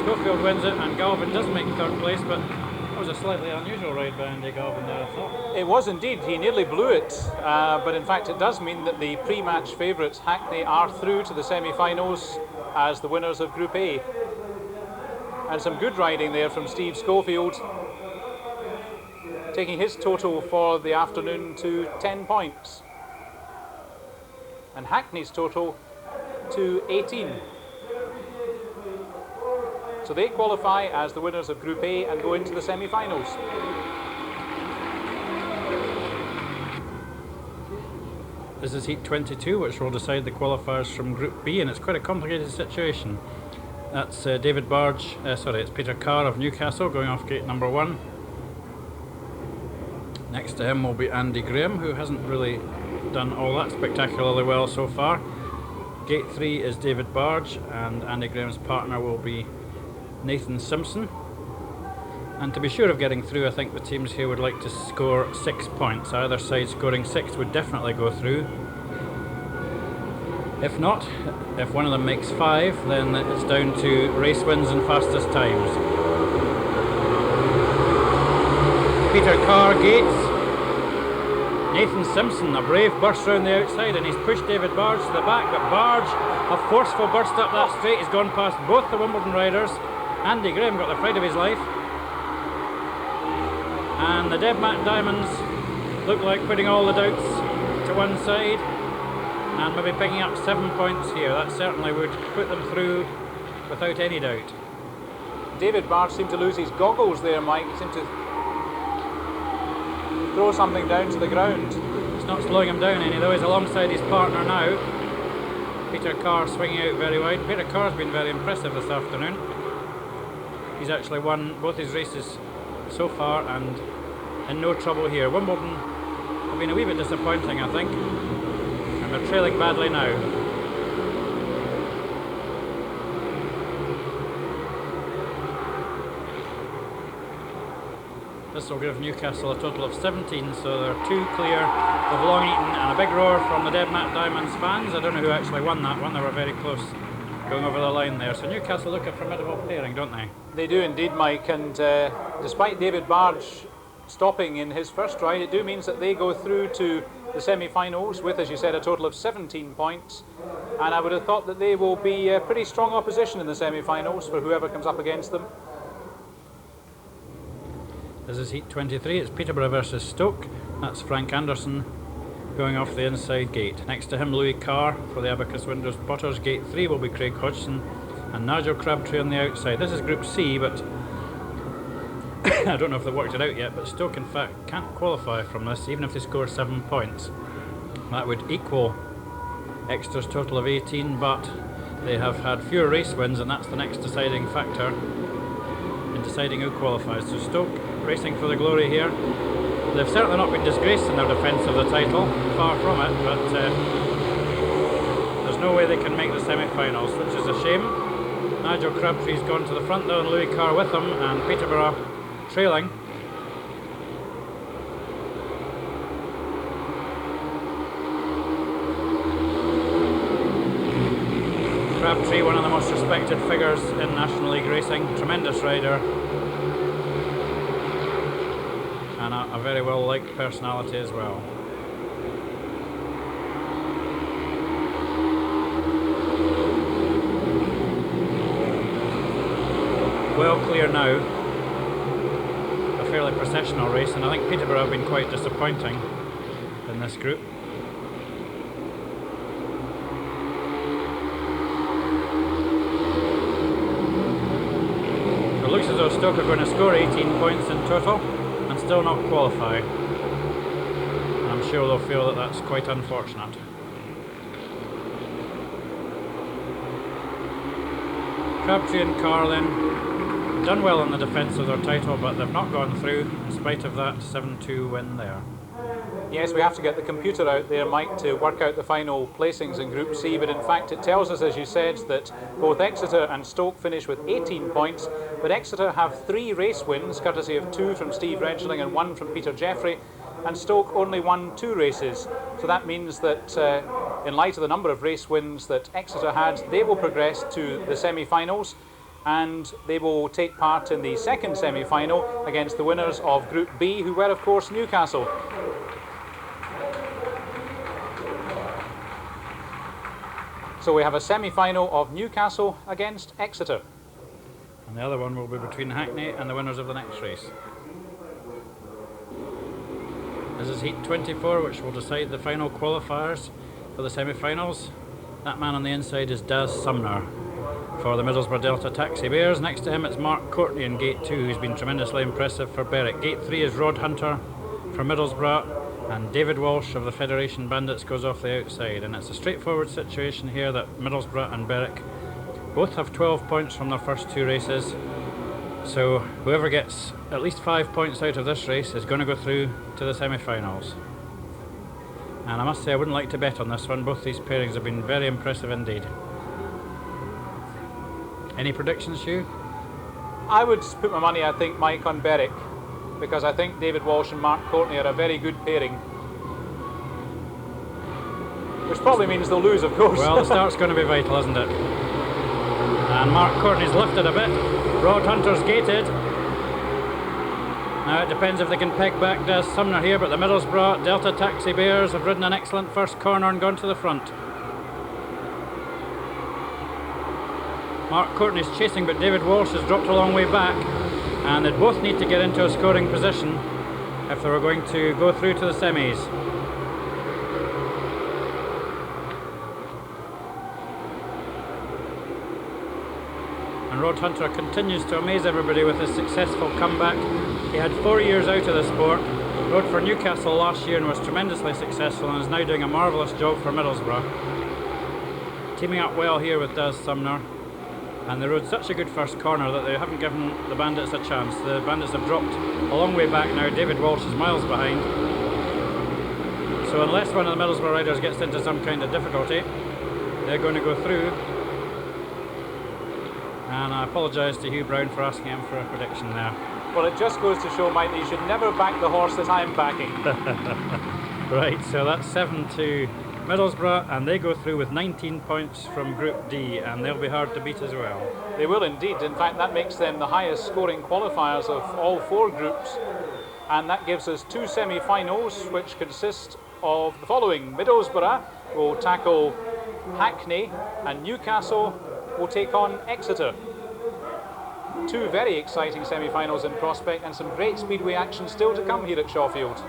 Schofield wins it, and Galvin does make third place, but that was a slightly unusual ride by Andy Galvin there, I thought. It was indeed. He nearly blew it, but in fact it does mean that the pre-match favourites Hackney are through to the semi-finals as the winners of Group A. And some good riding there from Steve Schofield, taking his total for the afternoon to 10 points. And Hackney's total to 18. So they qualify as the winners of Group A and go into the semi-finals. This is Heat 22, which will decide the qualifiers from Group B, and it's quite a complicated situation. That's David Barge, it's Peter Carr of Newcastle going off gate number 1. Next to him will be Andy Graham, who hasn't really done all that spectacularly well so far. Gate 3 is David Barge, and Andy Graham's partner will be Nathan Simpson. And to be sure of getting through, I think the teams here would like to score 6 points. Either side scoring 6 would definitely go through. If not, if one of them makes 5, then it's down to race wins and fastest times. Peter Carr gates. Nathan Simpson, a brave burst round the outside, and he's pushed David Barge to the back, but Barge, a forceful burst up that straight, he's gone past both the Wimbledon riders. Andy Graham got the fright of his life. And the Deb Mac Diamonds look like putting all the doubts to one side and maybe picking up 7 points here. That certainly would put them through without any doubt. David Barge seemed to lose his goggles there, Mike. He seemed to throw something down to the ground. It's not slowing him down any though. He's alongside his partner now. Peter Carr swinging out very wide. Peter Carr's been very impressive this afternoon. He's actually won both his races so far and in no trouble here. Wimbledon have been a wee bit disappointing, I think, and they're trailing badly now. This will give Newcastle a total of 17, so they're 2 clear of Long Eaton, and a big roar from the Deb Mac Diamonds fans. I don't know who actually won that one, they were very close going over the line there. So Newcastle look a formidable pairing, don't they? They do indeed, Mike, and despite David Barge stopping in his first ride, it do means that they go through to the semi-finals with, as you said, a total of 17 points, and I would have thought that they will be a pretty strong opposition in the semi-finals for whoever comes up against them. This is Heat 23, it's Peterborough versus Stoke. That's Frank Anderson going off the inside gate. Next to him, Louis Carr for the Abacus Windows Potters. Gate 3 will be Craig Hodgson and Nigel Crabtree on the outside. This is Group C, but I don't know if they've worked it out yet, but Stoke in fact can't qualify from this even if they score 7 points. That would equal Exeter's total of 18, but they have had fewer race wins, and that's the next deciding factor in deciding who qualifies. So Stoke racing for the glory here. They've certainly not been disgraced in their defence of the title, far from it, but there's no way they can make the semi-finals, which is a shame. Nigel Crabtree's gone to the front though, and Louis Carr with him, and Peterborough trailing. Crabtree, one of the most respected figures in National League racing, tremendous rider, and a very well liked personality as well. Well clear now. A fairly processional race, and I think Peterborough have been quite disappointing in this group. It looks as though Stoke are going to score 18 points in total and still not qualify. And I'm sure they'll feel that that's quite unfortunate. Crabtree and Carr then done well in the defence of their title, but they've not gone through in spite of that 7-2 win there. Yes, we have to get the computer out there, Mike, to work out the final placings in Group C, but in fact it tells us, as you said, that both Exeter and Stoke finish with 18 points, but Exeter have 3 race wins, courtesy of 2 from Steve Redgeling and 1 from Peter Jeffrey, and Stoke only won 2 races. So that means that in light of the number of race wins that Exeter had, they will progress to the semi-finals, and they will take part in the second semi-final against the winners of Group B, who were of course Newcastle. So we have a semi-final of Newcastle against Exeter. And the other one will be between Hackney and the winners of the next race. This is heat 24, which will decide the final qualifiers for the semi-finals. That man on the inside is Daz Sumner for the Middlesbrough Delta Taxi Bears. Next to him it's Mark Courtney in gate 2, who's been tremendously impressive for Berwick. Gate 3 is Rod Hunter for Middlesbrough, and David Walsh of the Federation Bandits goes off the outside. And it's a straightforward situation here that Middlesbrough and Berwick both have 12 points from their first 2 races. So whoever gets at least 5 points out of this race is going to go through to the semi-finals. And I must say I wouldn't like to bet on this one. Both these pairings have been very impressive indeed. Any predictions, Hugh? I would put my money, I think, Mike, on Berwick, because I think David Walsh and Mark Courtney are a very good pairing. Which probably means they'll lose, of course. Well, the start's going to be vital, isn't it? And Mark Courtney's lifted a bit. Rod Hunter's gated. Now it depends if they can peg back Daz Sumner here, but the Middlesbrough Delta Taxi Bears have ridden an excellent first corner and gone to the front. Mark Courtney's chasing, but David Walsh has dropped a long way back, and they both need to get into a scoring position if they were going to go through to the semis. And Rod Hunter continues to amaze everybody with his successful comeback. He had 4 years out of the sport, rode for Newcastle last year and was tremendously successful, and is now doing a marvellous job for Middlesbrough. Teaming up well here with Daz Sumner, and they rode such a good first corner that they haven't given the Bandits a chance. The Bandits have dropped a long way back now. David Walsh is miles behind. So unless one of the Middlesbrough riders gets into some kind of difficulty, they're going to go through. And I apologise to Hugh Brown for asking him for a prediction there. Well, it just goes to show, Mike, that you should never back the horse that I'm backing. Right, so that's 7 to Middlesbrough, and they go through with 19 points from Group D, and they'll be hard to beat as well. They will indeed. In fact, that makes them the highest scoring qualifiers of all 4 groups, and that gives us 2 semi-finals, which consist of the following. Middlesbrough will tackle Hackney, and Newcastle will take on Exeter. 2 very exciting semi-finals in prospect, and some great speedway action still to come here at Shawfield.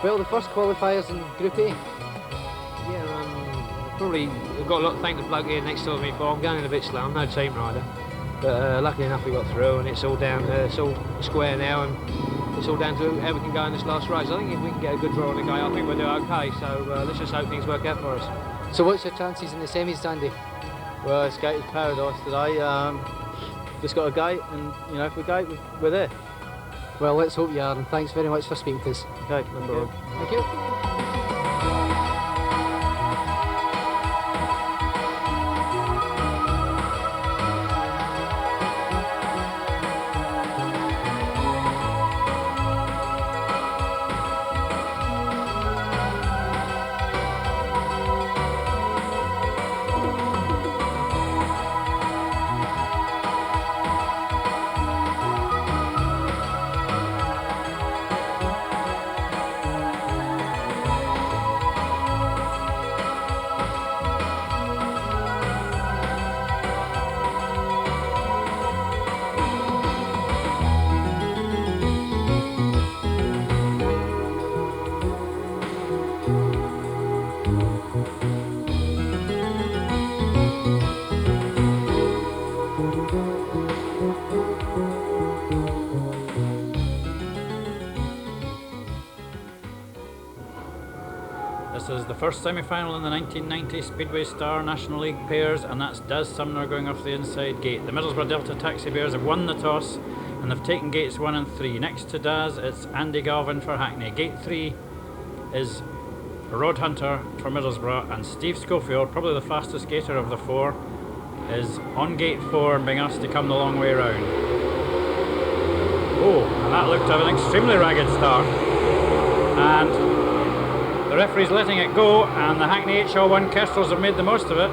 Well, the first qualifiers in Group A. Yeah, probably got a lot to thank the bloke here next to me for. I'm going a bit slow, I'm no team rider. But luckily enough we got through, and it's all down, it's all square now, and it's all down to how we can go in this last race. I think if we can get a good draw on the guy, I think we'll do okay, so let's just hope things work out for us. So what's your chances in the semis, Dandy? Well, it's gate is paradise today. Just got a gate, and you know, if we gate, we're there. Well, let's hope you are, and thanks very much for speaking to us. Okay, no problem. Thank you. This is the first semi-final in the 1990 Speedway Star National League pairs, and that's Daz Sumner going off the inside gate. The Middlesbrough Delta Taxi Bears have won the toss and they've taken gates 1 and 3. Next to Daz, it's Andy Galvin for Hackney. Gate 3 is Rod Hunter for Middlesbrough, and Steve Schofield, probably the fastest gator of the 4, is on gate 4 and being asked to come the long way round. Oh, and that looked to have an extremely ragged start. And the referee's letting it go, and the Hackney HL1 Kestrels have made the most of it.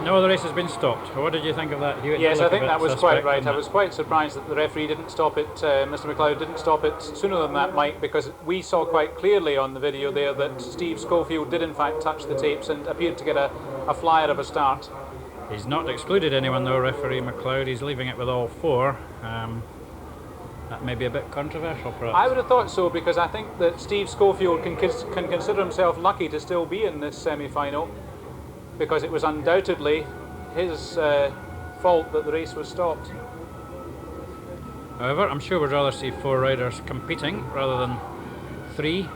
No, the race has been stopped. What did you think of that, Hugh? Yes, I think that was quite right. I was quite surprised that the referee didn't stop it, Mr. McLeod didn't stop it sooner than that, Mike, because we saw quite clearly on the video there that Steve Schofield did in fact touch the tapes and appeared to get a flyer of a start. He's not excluded anyone though, referee McLeod. He's leaving it with all four. That may be a bit controversial, perhaps. I would have thought so, because I think that Steve Schofield can consider himself lucky to still be in this semi-final, because it was undoubtedly his fault that the race was stopped. However, I'm sure we'd rather see 4 riders competing rather than 3,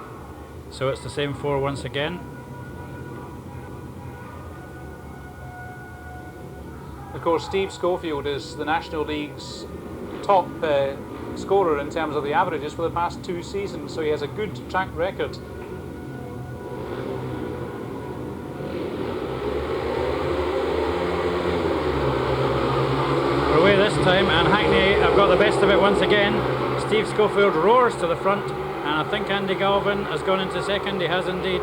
so it's the same 4 once again. Of course, Steve Schofield is the National League's top scorer in terms of the averages for the past 2 seasons, so he has a good track record. We're away this time, and Hackney have got the best of it once again. Steve Schofield roars to the front, and I think Andy Galvin has gone into second. He has indeed.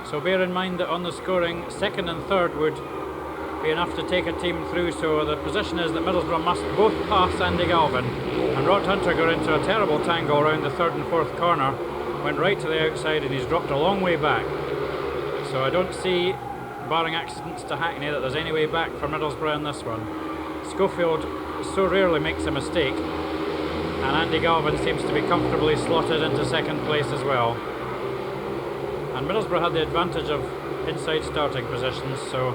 So bear in mind that on the scoring, second and third would be enough to take a team through, so the position is that Middlesbrough must both pass Andy Galvin, and Rod Hunter got into a terrible tangle around the 3rd and 4th corner, went right to the outside, and he's dropped a long way back. So I don't see, barring accidents to Hackney, that there's any way back for Middlesbrough in this one. Schofield so rarely makes a mistake, and Andy Galvin seems to be comfortably slotted into second place as well. And Middlesbrough had the advantage of inside starting positions, so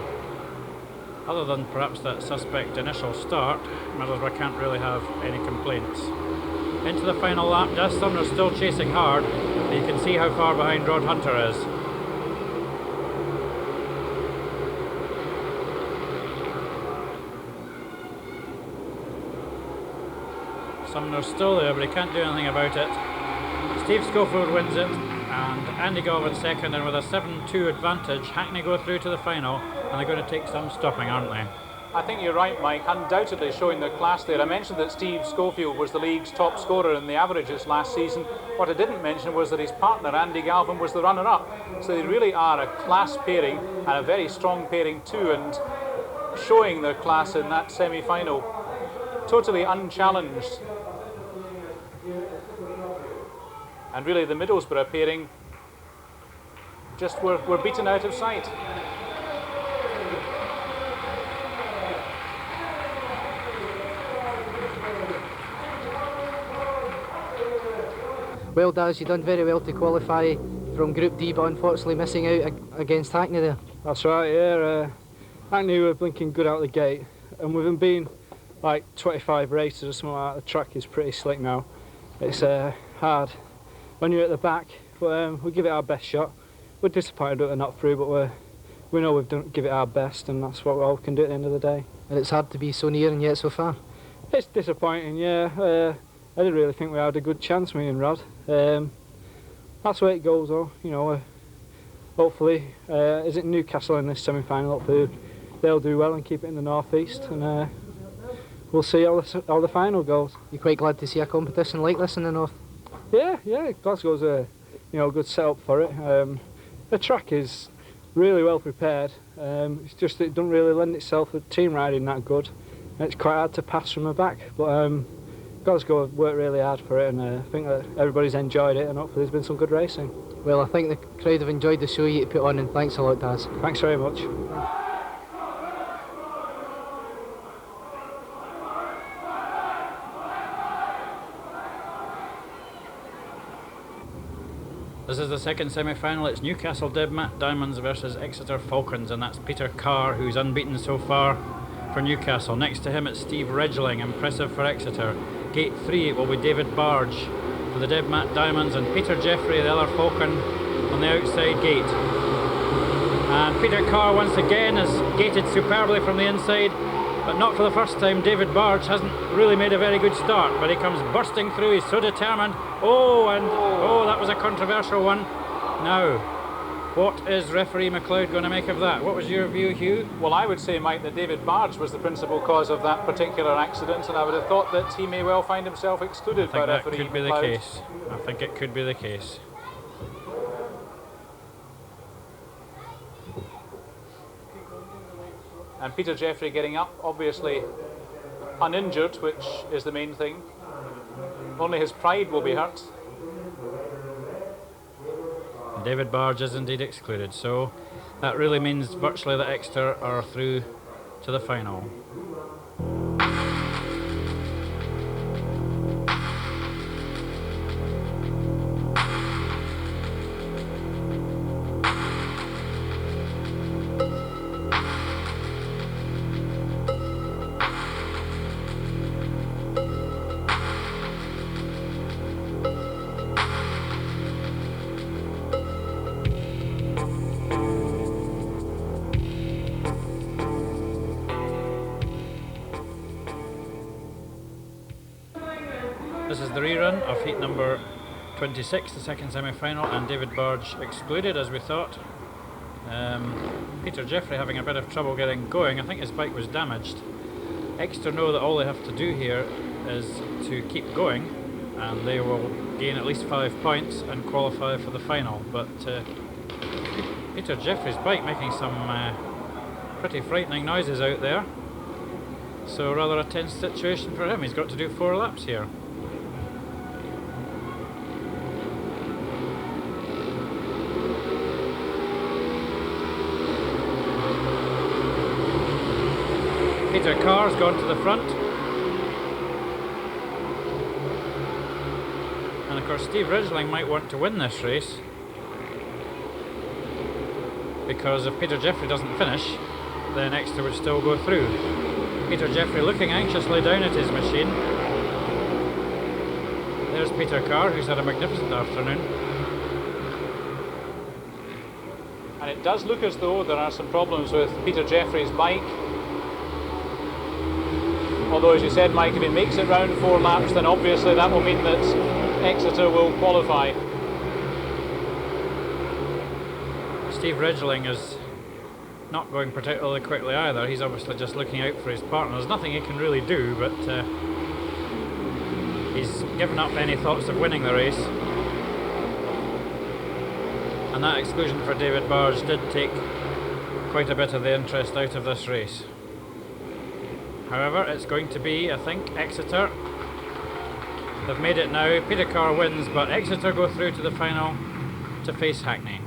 other than perhaps that suspect initial start, Middlesbrough can't really have any complaints. Into the final lap, Des Sumner's still chasing hard, and you can see how far behind Rod Hunter is. Sumner's still there, but he can't do anything about it. Steve Schofield wins it, and Andy Galvin second, and with a 7-2 advantage, Hackney go through to the final, and they're going to take some stopping, aren't they? I think you're right, Mike, undoubtedly showing their class there. I mentioned that Steve Schofield was the league's top scorer in the averages last season. What I didn't mention was that his partner, Andy Galvin, was the runner-up. So they really are a class pairing, and a very strong pairing too, and showing their class in that semi-final. Totally unchallenged. And really the Middlesbrough pairing just were beaten out of sight. Well, Daz, you've done very well to qualify from Group D, but unfortunately missing out against Hackney there. That's right, yeah. Hackney were blinking good out the gate, and with them being like 25 races or something like that, the track is pretty slick now. It's hard when you're at the back, but we'll give it our best shot. We're disappointed that they're not through, but we know we've done give it our best, and that's what we all can do at the end of the day. And it's hard to be so near and yet so far. It's disappointing, yeah. I didn't really think we had a good chance, me and Rod. That's where it goes, though. You know, hopefully, is it Newcastle in this semi-final? Hopefully they'll do well and keep it in the northeast, and we'll see how the final goes. You're quite glad to see a competition like this in the north? Yeah. Glasgow's a good setup for it. The track is really well prepared. It's just that it doesn't really lend itself to team riding that good. And it's quite hard to pass from the back, but Glasgow worked really hard for it, and I think that everybody's enjoyed it, and hopefully there's been some good racing. Well, I think the crowd have enjoyed the show you put on, and thanks a lot, Daz. Thanks very much. This is the second semi-final. It's Newcastle Diamonds versus Exeter Falcons, and that's Peter Carr, who's unbeaten so far for Newcastle. Next to him it's Steve Ridgeling, impressive for Exeter. Gate 3 it will be David Barge for the Debmat Diamonds, and Peter Jeffrey, the other Falcon, on the outside gate. And Peter Carr once again has gated superbly from the inside, but not for the first time. David Barge hasn't really made a very good start, but he comes bursting through. He's so determined. Oh, that was a controversial one. Now, What is referee McLeod going to make of that? What was your view, Hugh? Well, I would say, Mike, that David Barge was the principal cause of that particular accident, and I would have thought that he may well find himself excluded by referee That could be the McLeod. case. I think it could be the case. And Peter Jeffrey getting up, obviously uninjured, which is the main thing. Only his pride will be hurt. David Barge is indeed excluded, so that really means virtually that Exeter are through to the final. This is the rerun of heat number 26, the second semi-final, and David Barge excluded, as we thought. Peter Jeffrey having a bit of trouble getting going. I think his bike was damaged. Exeter know that all they have to do here is to keep going, and they will gain at least 5 points and qualify for the final. But Peter Jeffrey's bike making some pretty frightening noises out there. So rather a tense situation for him. He's got to do 4 laps here. Peter Carr's gone to the front. And of course Steve Ridgeling might want to win this race, because if Peter Jeffrey doesn't finish, then Exeter would still go through. Peter Jeffrey looking anxiously down at his machine. There's Peter Carr, who's had a magnificent afternoon. And it does look as though there are some problems with Peter Jeffrey's bike. Although, as you said, Mike, if he makes it round 4 laps, then obviously that will mean that Exeter will qualify. Steve Ridgeling is not going particularly quickly either. He's obviously just looking out for his partner. There's nothing he can really do, but he's given up any thoughts of winning the race. And that exclusion for David Barge did take quite a bit of the interest out of this race. However, it's going to be, I think, Exeter. They've made it now. Peter Carr wins, but Exeter go through to the final to face Hackney.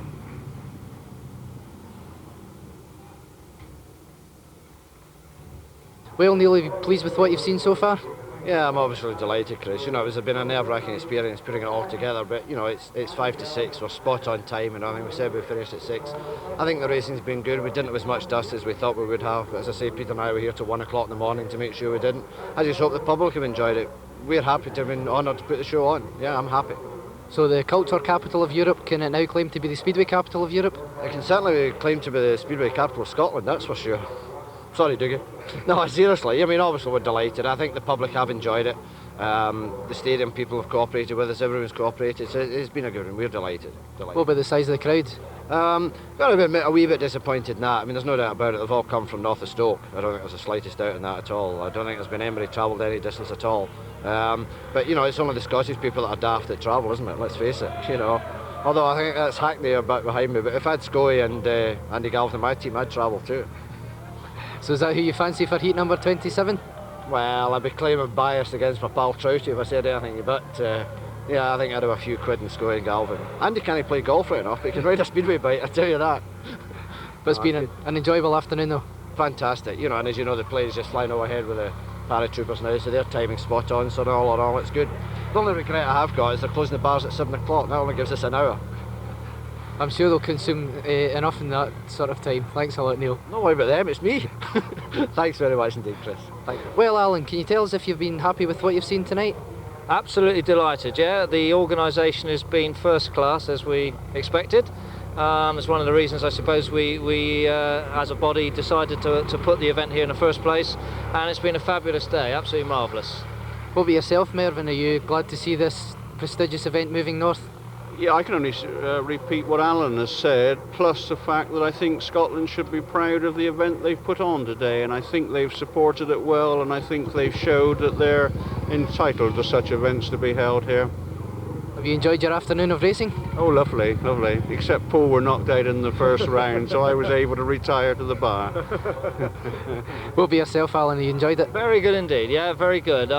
Well, Neil, are you pleased with what you've seen so far? Yeah, I'm obviously delighted, Chris. You know, it's been a nerve-wracking experience putting it all together, but you know, it's 5 to 6. We're spot on time, and I think we said we finished at 6. I think the racing's been good. We didn't have as much dust as we thought we would have. But as I say, Peter and I were here till 1 o'clock in the morning to make sure we didn't. I just hope the public have enjoyed it. We're happy to have been honoured to put the show on. Yeah, I'm happy. So the culture capital of Europe, can it now claim to be the speedway capital of Europe? It can certainly claim to be the speedway capital of Scotland, that's for sure. Sorry, Dougie. No, seriously, I mean, obviously we're delighted. I think the public have enjoyed it. The stadium people have cooperated with us, everyone's cooperated, so it's been a good one. We're delighted. What about the size of the crowd? Got to admit, a wee bit disappointed in that. I mean, there's no doubt about it, they've all come from north of Stoke. I don't think there's the slightest doubt in that at all. I don't think there's been anybody travelled any distance at all. But you know, it's only the Scottish people that are daft that travel, isn't it? Let's face it, you know. Although I think that's Hackney a bit behind me, but if I had Scoey and Andy Galvin in my team, I'd travel too. So is that who you fancy for heat number 27? Well, I'd be claiming bias against my pal Trouty if I said anything, but yeah, I think I'd have a few quid in Scoey and Galvin. Andy can't play golf right enough, but he can ride a speedway bike, I tell you that. But it's been an enjoyable afternoon though. Fantastic, you know, and as you know, the plane's just flying overhead with the paratroopers now, so their timing's spot on, so all in all, it's good. The only regret I have got is they're closing the bars at 7 o'clock, that only gives us an hour. I'm sure they'll consume enough in that sort of time. Thanks a lot, Neil. No worry about them, it's me. Thanks very much indeed, Chris. Thank you. Well, Alan, can you tell us if you've been happy with what you've seen tonight? Absolutely delighted, yeah. The organisation has been first class, as we expected. It's one of the reasons, I suppose, we as a body decided to put the event here in the first place, and it's been a fabulous day, absolutely marvellous. What about yourself, Mervyn? Are you glad to see this prestigious event moving north? Yeah, I can only repeat what Alan has said, plus the fact that I think Scotland should be proud of the event they've put on today, and I think they've supported it well, and I think they've showed that they're entitled to such events to be held here. Have you enjoyed your afternoon of racing? Oh, lovely, lovely. Except Paul were knocked out in the first round, so I was able to retire to the bar. What about yourself, Alan? You enjoyed it? Very good indeed, yeah, very good.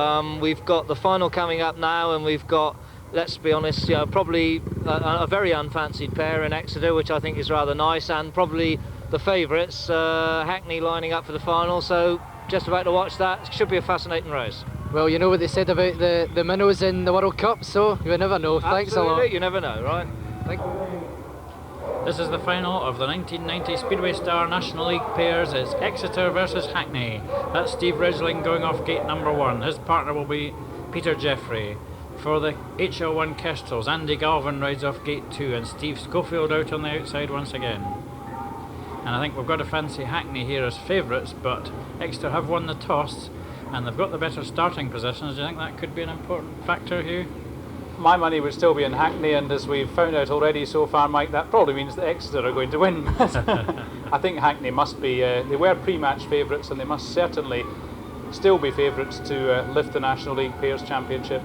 We've got the final coming up now, and we've got, let's be honest, probably a very unfancied pair in Exeter, which I think is rather nice, and probably the favourites, Hackney, lining up for the final, so just about to watch that. Should be a fascinating race. Well, you know what they said about the minnows in the World Cup, so you never know. Thanks a lot. You never know, right? This is the final of the 1990 Speedway Star National League pairs. It's Exeter versus Hackney. That's Steve Ridgeling going off gate number 1. His partner will be Peter Jeffrey. For the HL1 Kestrels, Andy Galvin rides off gate 2 and Steve Schofield out on the outside once again. And I think we've got to fancy Hackney here as favourites, but Exeter have won the toss and they've got the better starting positions. Do you think that could be an important factor, Hugh? My money would still be in Hackney, and as we've found out already so far, Mike, that probably means that Exeter are going to win. I think Hackney must be, they were pre-match favourites, and they must certainly still be favourites to lift the National League Pairs Championship.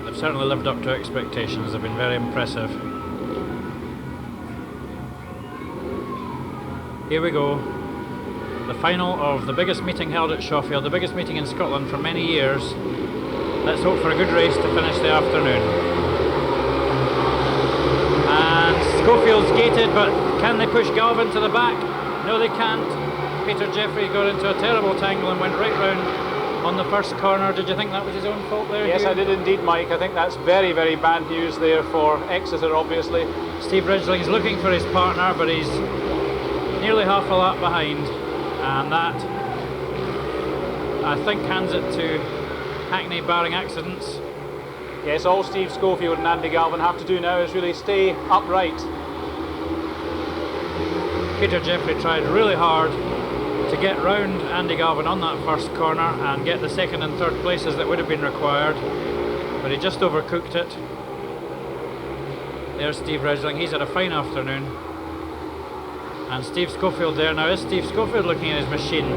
They've certainly lived up to expectations. They've been very impressive. Here we go. The final of the biggest meeting held at Shawfield, the biggest meeting in Scotland for many years. Let's hope for a good race to finish the afternoon. And Schofield's gated, but can they push Galvin to the back? No, they can't. Peter Jeffrey got into a terrible tangle and went right round on the first corner. Did you think that was his own fault there, Yes, Hugh? I did indeed, Mike. I think that's very, very bad news there for Exeter, obviously. Steve Ridgeling's looking for his partner, but he's nearly half a lap behind. And that, I think, hands it to Hackney, barring accidents. Yes, all Steve Schofield and Andy Galvin have to do now is really stay upright. Peter Jeffrey tried really hard to get round Andy Galvin on that first corner and get the second and third places that would have been required, but he just overcooked it. There's Steve Ridgeling. He's had a fine afternoon. And Steve Schofield there. Now, is Steve Schofield looking at his machine?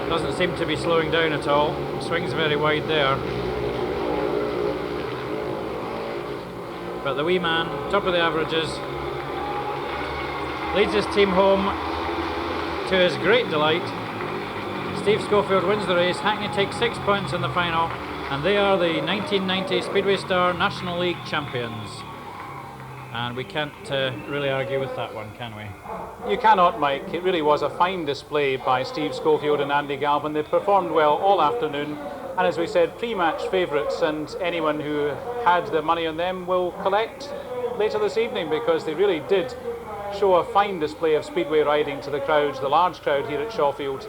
Doesn't seem to be slowing down at all. Swings very wide there. But the wee man, top of the averages, leads his team home to his great delight. Steve Schofield wins the race. Hackney takes 6 points in the final, and they are the 1990 Speedway Star National League champions. And we can't really argue with that one, can we? You cannot, Mike. It really was a fine display by Steve Schofield and Andy Galvin. They performed well all afternoon, and as we said, pre-match favourites, and anyone who had the money on them will collect later this evening, because they really did show a fine display of speedway riding to the crowds, the large crowd here at Shawfield.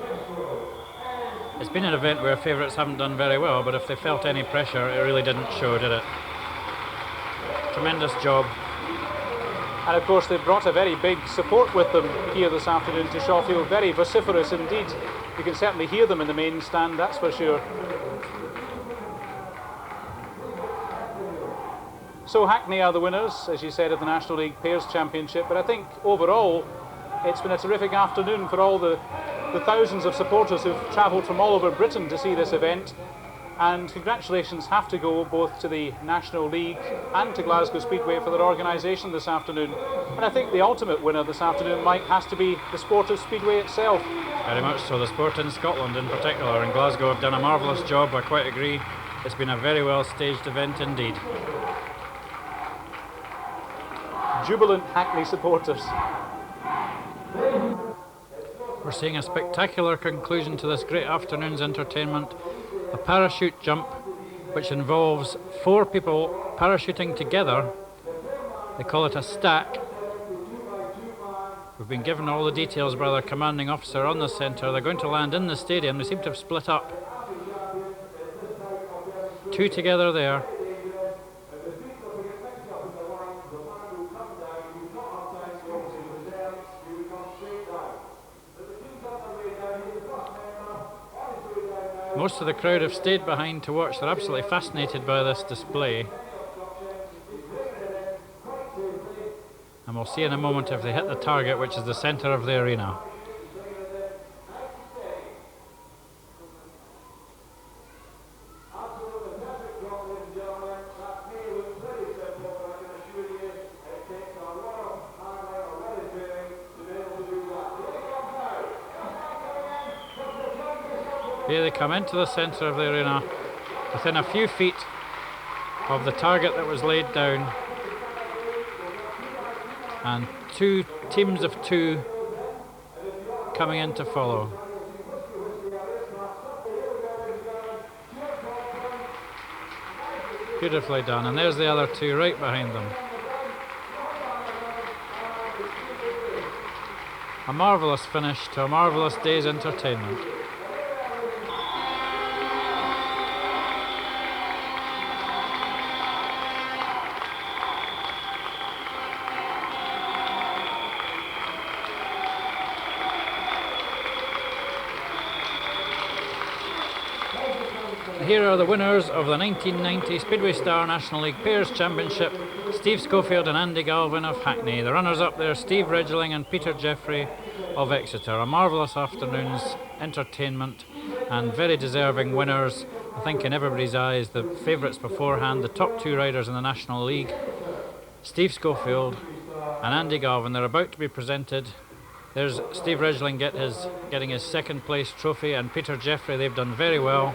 It's been an event where favourites haven't done very well, but if they felt any pressure, it really didn't show, did it? Tremendous job. And of course, they brought a very big support with them here this afternoon to Shawfield. Very vociferous indeed. You can certainly hear them in the main stand, that's for sure. So Hackney are the winners, as you said, of the National League Pairs Championship. But I think overall, it's been a terrific afternoon for all the thousands of supporters who've travelled from all over Britain to see this event. And congratulations have to go both to the National League and to Glasgow Speedway for their organisation this afternoon. And I think the ultimate winner this afternoon, Mike, has to be the sport of Speedway itself. Very much so. The sport in Scotland in particular, and Glasgow have done a marvellous job, I quite agree. It's been a very well staged event indeed. Jubilant Hackney supporters. We're seeing a spectacular conclusion to this great afternoon's entertainment. A parachute jump which involves 4 people parachuting together. They call it a stack. We've been given all the details by their commanding officer on the centre. They're going to land in the stadium. They seem to have split up. 2 together there. Most of the crowd have stayed behind to watch. They're absolutely fascinated by this display. we'll see in a moment if they hit the target, which is the centre of the arena. Here they come into the centre of the arena, within a few feet of the target that was laid down, and two teams of two coming in to follow. Beautifully done, and there's the other two right behind them. A marvellous finish to a marvellous day's entertainment. Here are the winners of the 1990 Speedway Star National League Pairs Championship, Steve Schofield and Andy Galvin of Hackney. The runners-up there, Steve Ridgeling and Peter Jeffrey of Exeter. A marvellous afternoon's entertainment and very deserving winners. I think in everybody's eyes, the favourites beforehand, the top two riders in the National League, Steve Schofield and Andy Galvin. They're about to be presented. There's Steve Ridgeling getting his second place trophy, and Peter Jeffrey, they've done very well.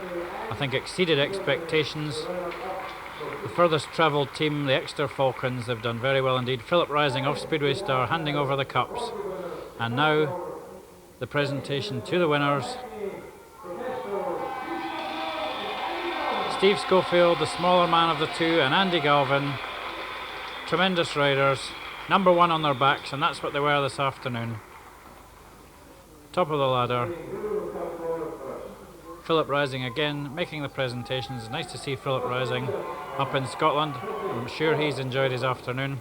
I think exceeded expectations. The furthest travelled team, the Exeter Falcons, they've done very well indeed. Philip Rising of Speedway Star handing over the cups. And now the presentation to the winners. Steve Schofield, the smaller man of the two, and Andy Galvin, tremendous riders, number one on their backs, and that's what they were this afternoon. Top of the ladder. Philip Rising again making the presentations. Nice to see Philip Rising up in Scotland. I'm sure he's enjoyed his afternoon.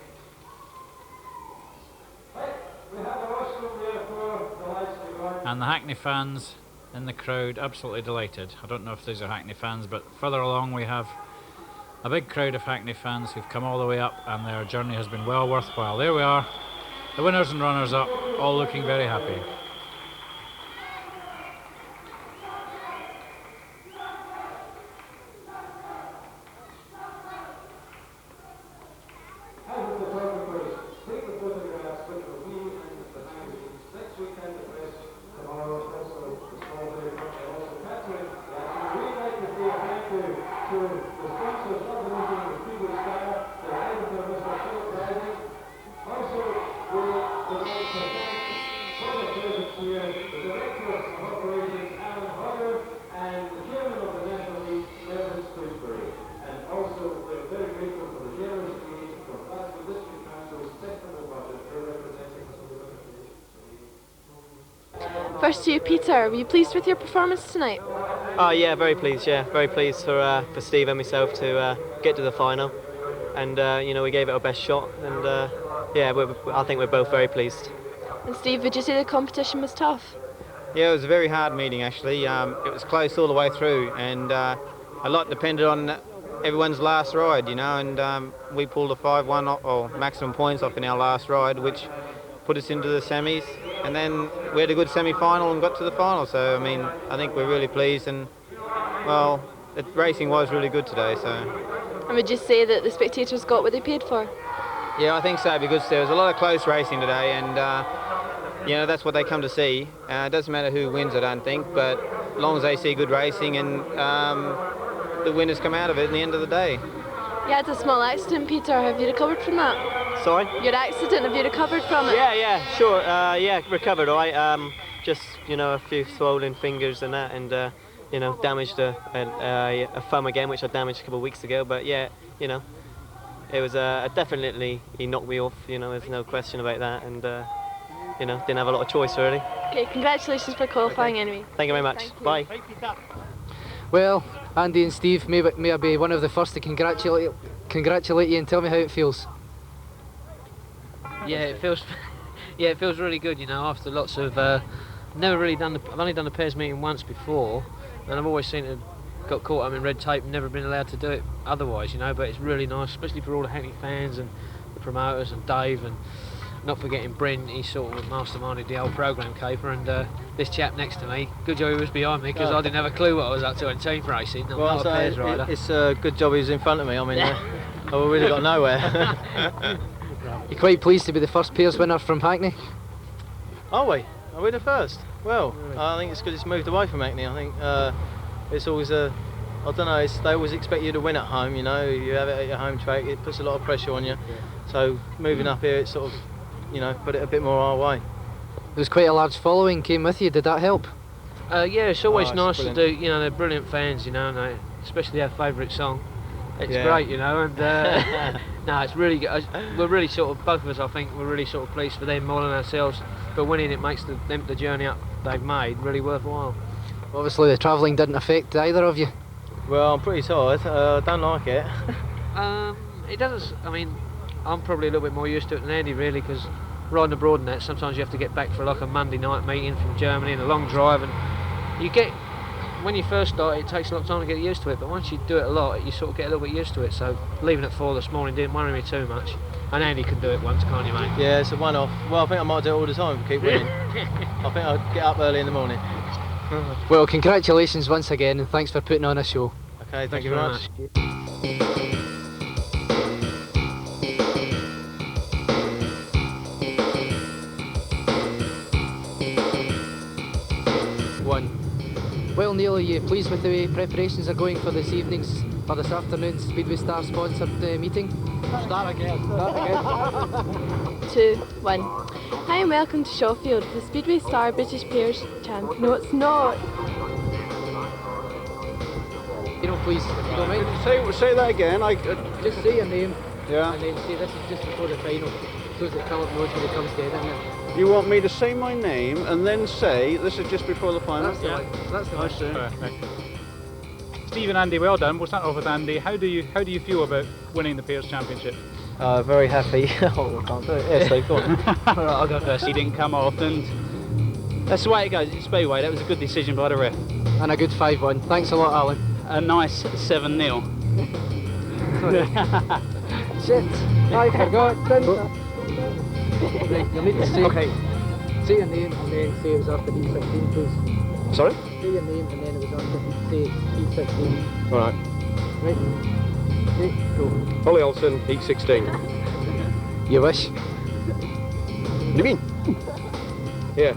And the Hackney fans in the crowd absolutely delighted. I don't know if these are Hackney fans, but further along we have a big crowd of Hackney fans who've come all the way up, and their journey has been well worthwhile. There we are, the winners and runners up, all looking very happy. First to you, Peter. Were you pleased with your performance tonight? Oh yeah, very pleased. Yeah, very pleased for Steve and myself to get to the final, and you know, we gave it our best shot, and yeah, I think we're both very pleased. And Steve, would you say the competition was tough? Yeah, it was a very hard meeting actually. It was close all the way through, and a lot depended on everyone's last ride, you know, and we pulled a 5-1 or maximum points off in our last ride, which put us into the semis, and then we had a good semi-final and got to the final. So I mean, I think we're really pleased, and well, the racing was really good today. So. And would you say that the spectators got what they paid for? Yeah, I think so, because there was a lot of close racing today, and you know, that's what they come to see. It doesn't matter who wins, I don't think, but as long as they see good racing and the winners come out of it in the end of the day. You had a small accident, Peter. Have you recovered from that? Sorry? Your accident, have you recovered from it? Yeah, sure. Yeah, recovered all right. Just, you know, a few swollen fingers and that, and, you know, damaged a thumb again, which I damaged a couple of weeks ago. But yeah, you know, it was definitely, he knocked me off, you know, there's no question about that. And, you know, didn't have a lot of choice really. Okay, congratulations for qualifying anyway. Thank you very much. Bye. Well, Andy and Steve, may I be one of the first to congratulate you and tell me how it feels. Yeah, it feels really good, you know, after lots of I've only done the pairs meeting once before, and I've always seemed to got caught up in red tape and never been allowed to do it otherwise, you know, but it's really nice, especially for all the Hackney fans and the promoters and Dave and not forgetting Bryn, he sort of masterminded the whole programme, Caper, and this chap next to me, good job he was behind me, because I didn't have a clue what I was up to in team racing. I'm not a pairs rider. It's a good job he was in front of me. I mean, I really got nowhere. You're quite pleased to be the first pairs winner from Hackney? Are we? Are we the first? Well, I think it's because it's moved away from Hackney. I think it's always I don't know, they always expect you to win at home, you know, you have it at your home track, it puts a lot of pressure on you. So moving up here, it sort of, you know, put it a bit more our way. There was quite a large following came with you, did that help? Yeah, it's always nice brilliant. to do, you know, they're brilliant fans, you know, and they, especially their favourite song. It's Yeah. great, you know, and no, it's really good. We're really sort of, both of us, I think, we're really sort of pleased for them more than ourselves. But winning it makes the journey up they've made really worthwhile. Obviously the travelling didn't affect either of you. Well, I'm pretty tired. I don't like it. It doesn't. I mean, I'm probably a little bit more used to it than Andy, really, because riding abroad and that, sometimes you have to get back for like a Monday night meeting from Germany and a long drive, and you get, when you first start, it takes a lot of time to get used to it, but once you do it a lot, you sort of get a little bit used to it. So leaving at 4 this morning didn't worry me too much. And Andy can do it once, can't you, mate? Yeah, it's a one-off. Well, I think I might do it all the time if I keep winning. I think I'll get up early in the morning. Well, congratulations once again, and thanks for putting on a show. Okay, thank you very much. Well, Neil, are you pleased with the way preparations are going for this evening's, or this afternoon's Speedway Star sponsored meeting? Start again. 2, 1. Hi and welcome to Shawfield, the Speedway Star British Pairs Champ. No, it's not. You know, please, if you don't mind. Say that again. Just say your name. Yeah. And then say this is just before the final, so that Philip knows when he comes together. You want me to say my name and then say this is just before the final? That's the one. That's the one. Perfect. Steve and Andy, well done. We'll start off with Andy. How do you feel about winning the Pairs Championship? Very happy. Oh, I can't do it. Yeah, so go on. Alright, I'll go first. He didn't come off, and that's the way it goes. It's Speedway. That was a good decision by the ref. And a good 5-1. Thanks a lot, Alan. A nice 7-0. Shit, I forgot. Right, you'll need to say, say your name and then say it was after E16, please. Sorry? Say your name and then it was after, say E16. Alright. Right. Okay, go. Ollie Olsen, E16. You wish. What do you mean? Yeah.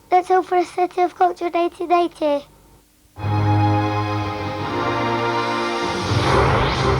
That's all for a City of Culture 1980.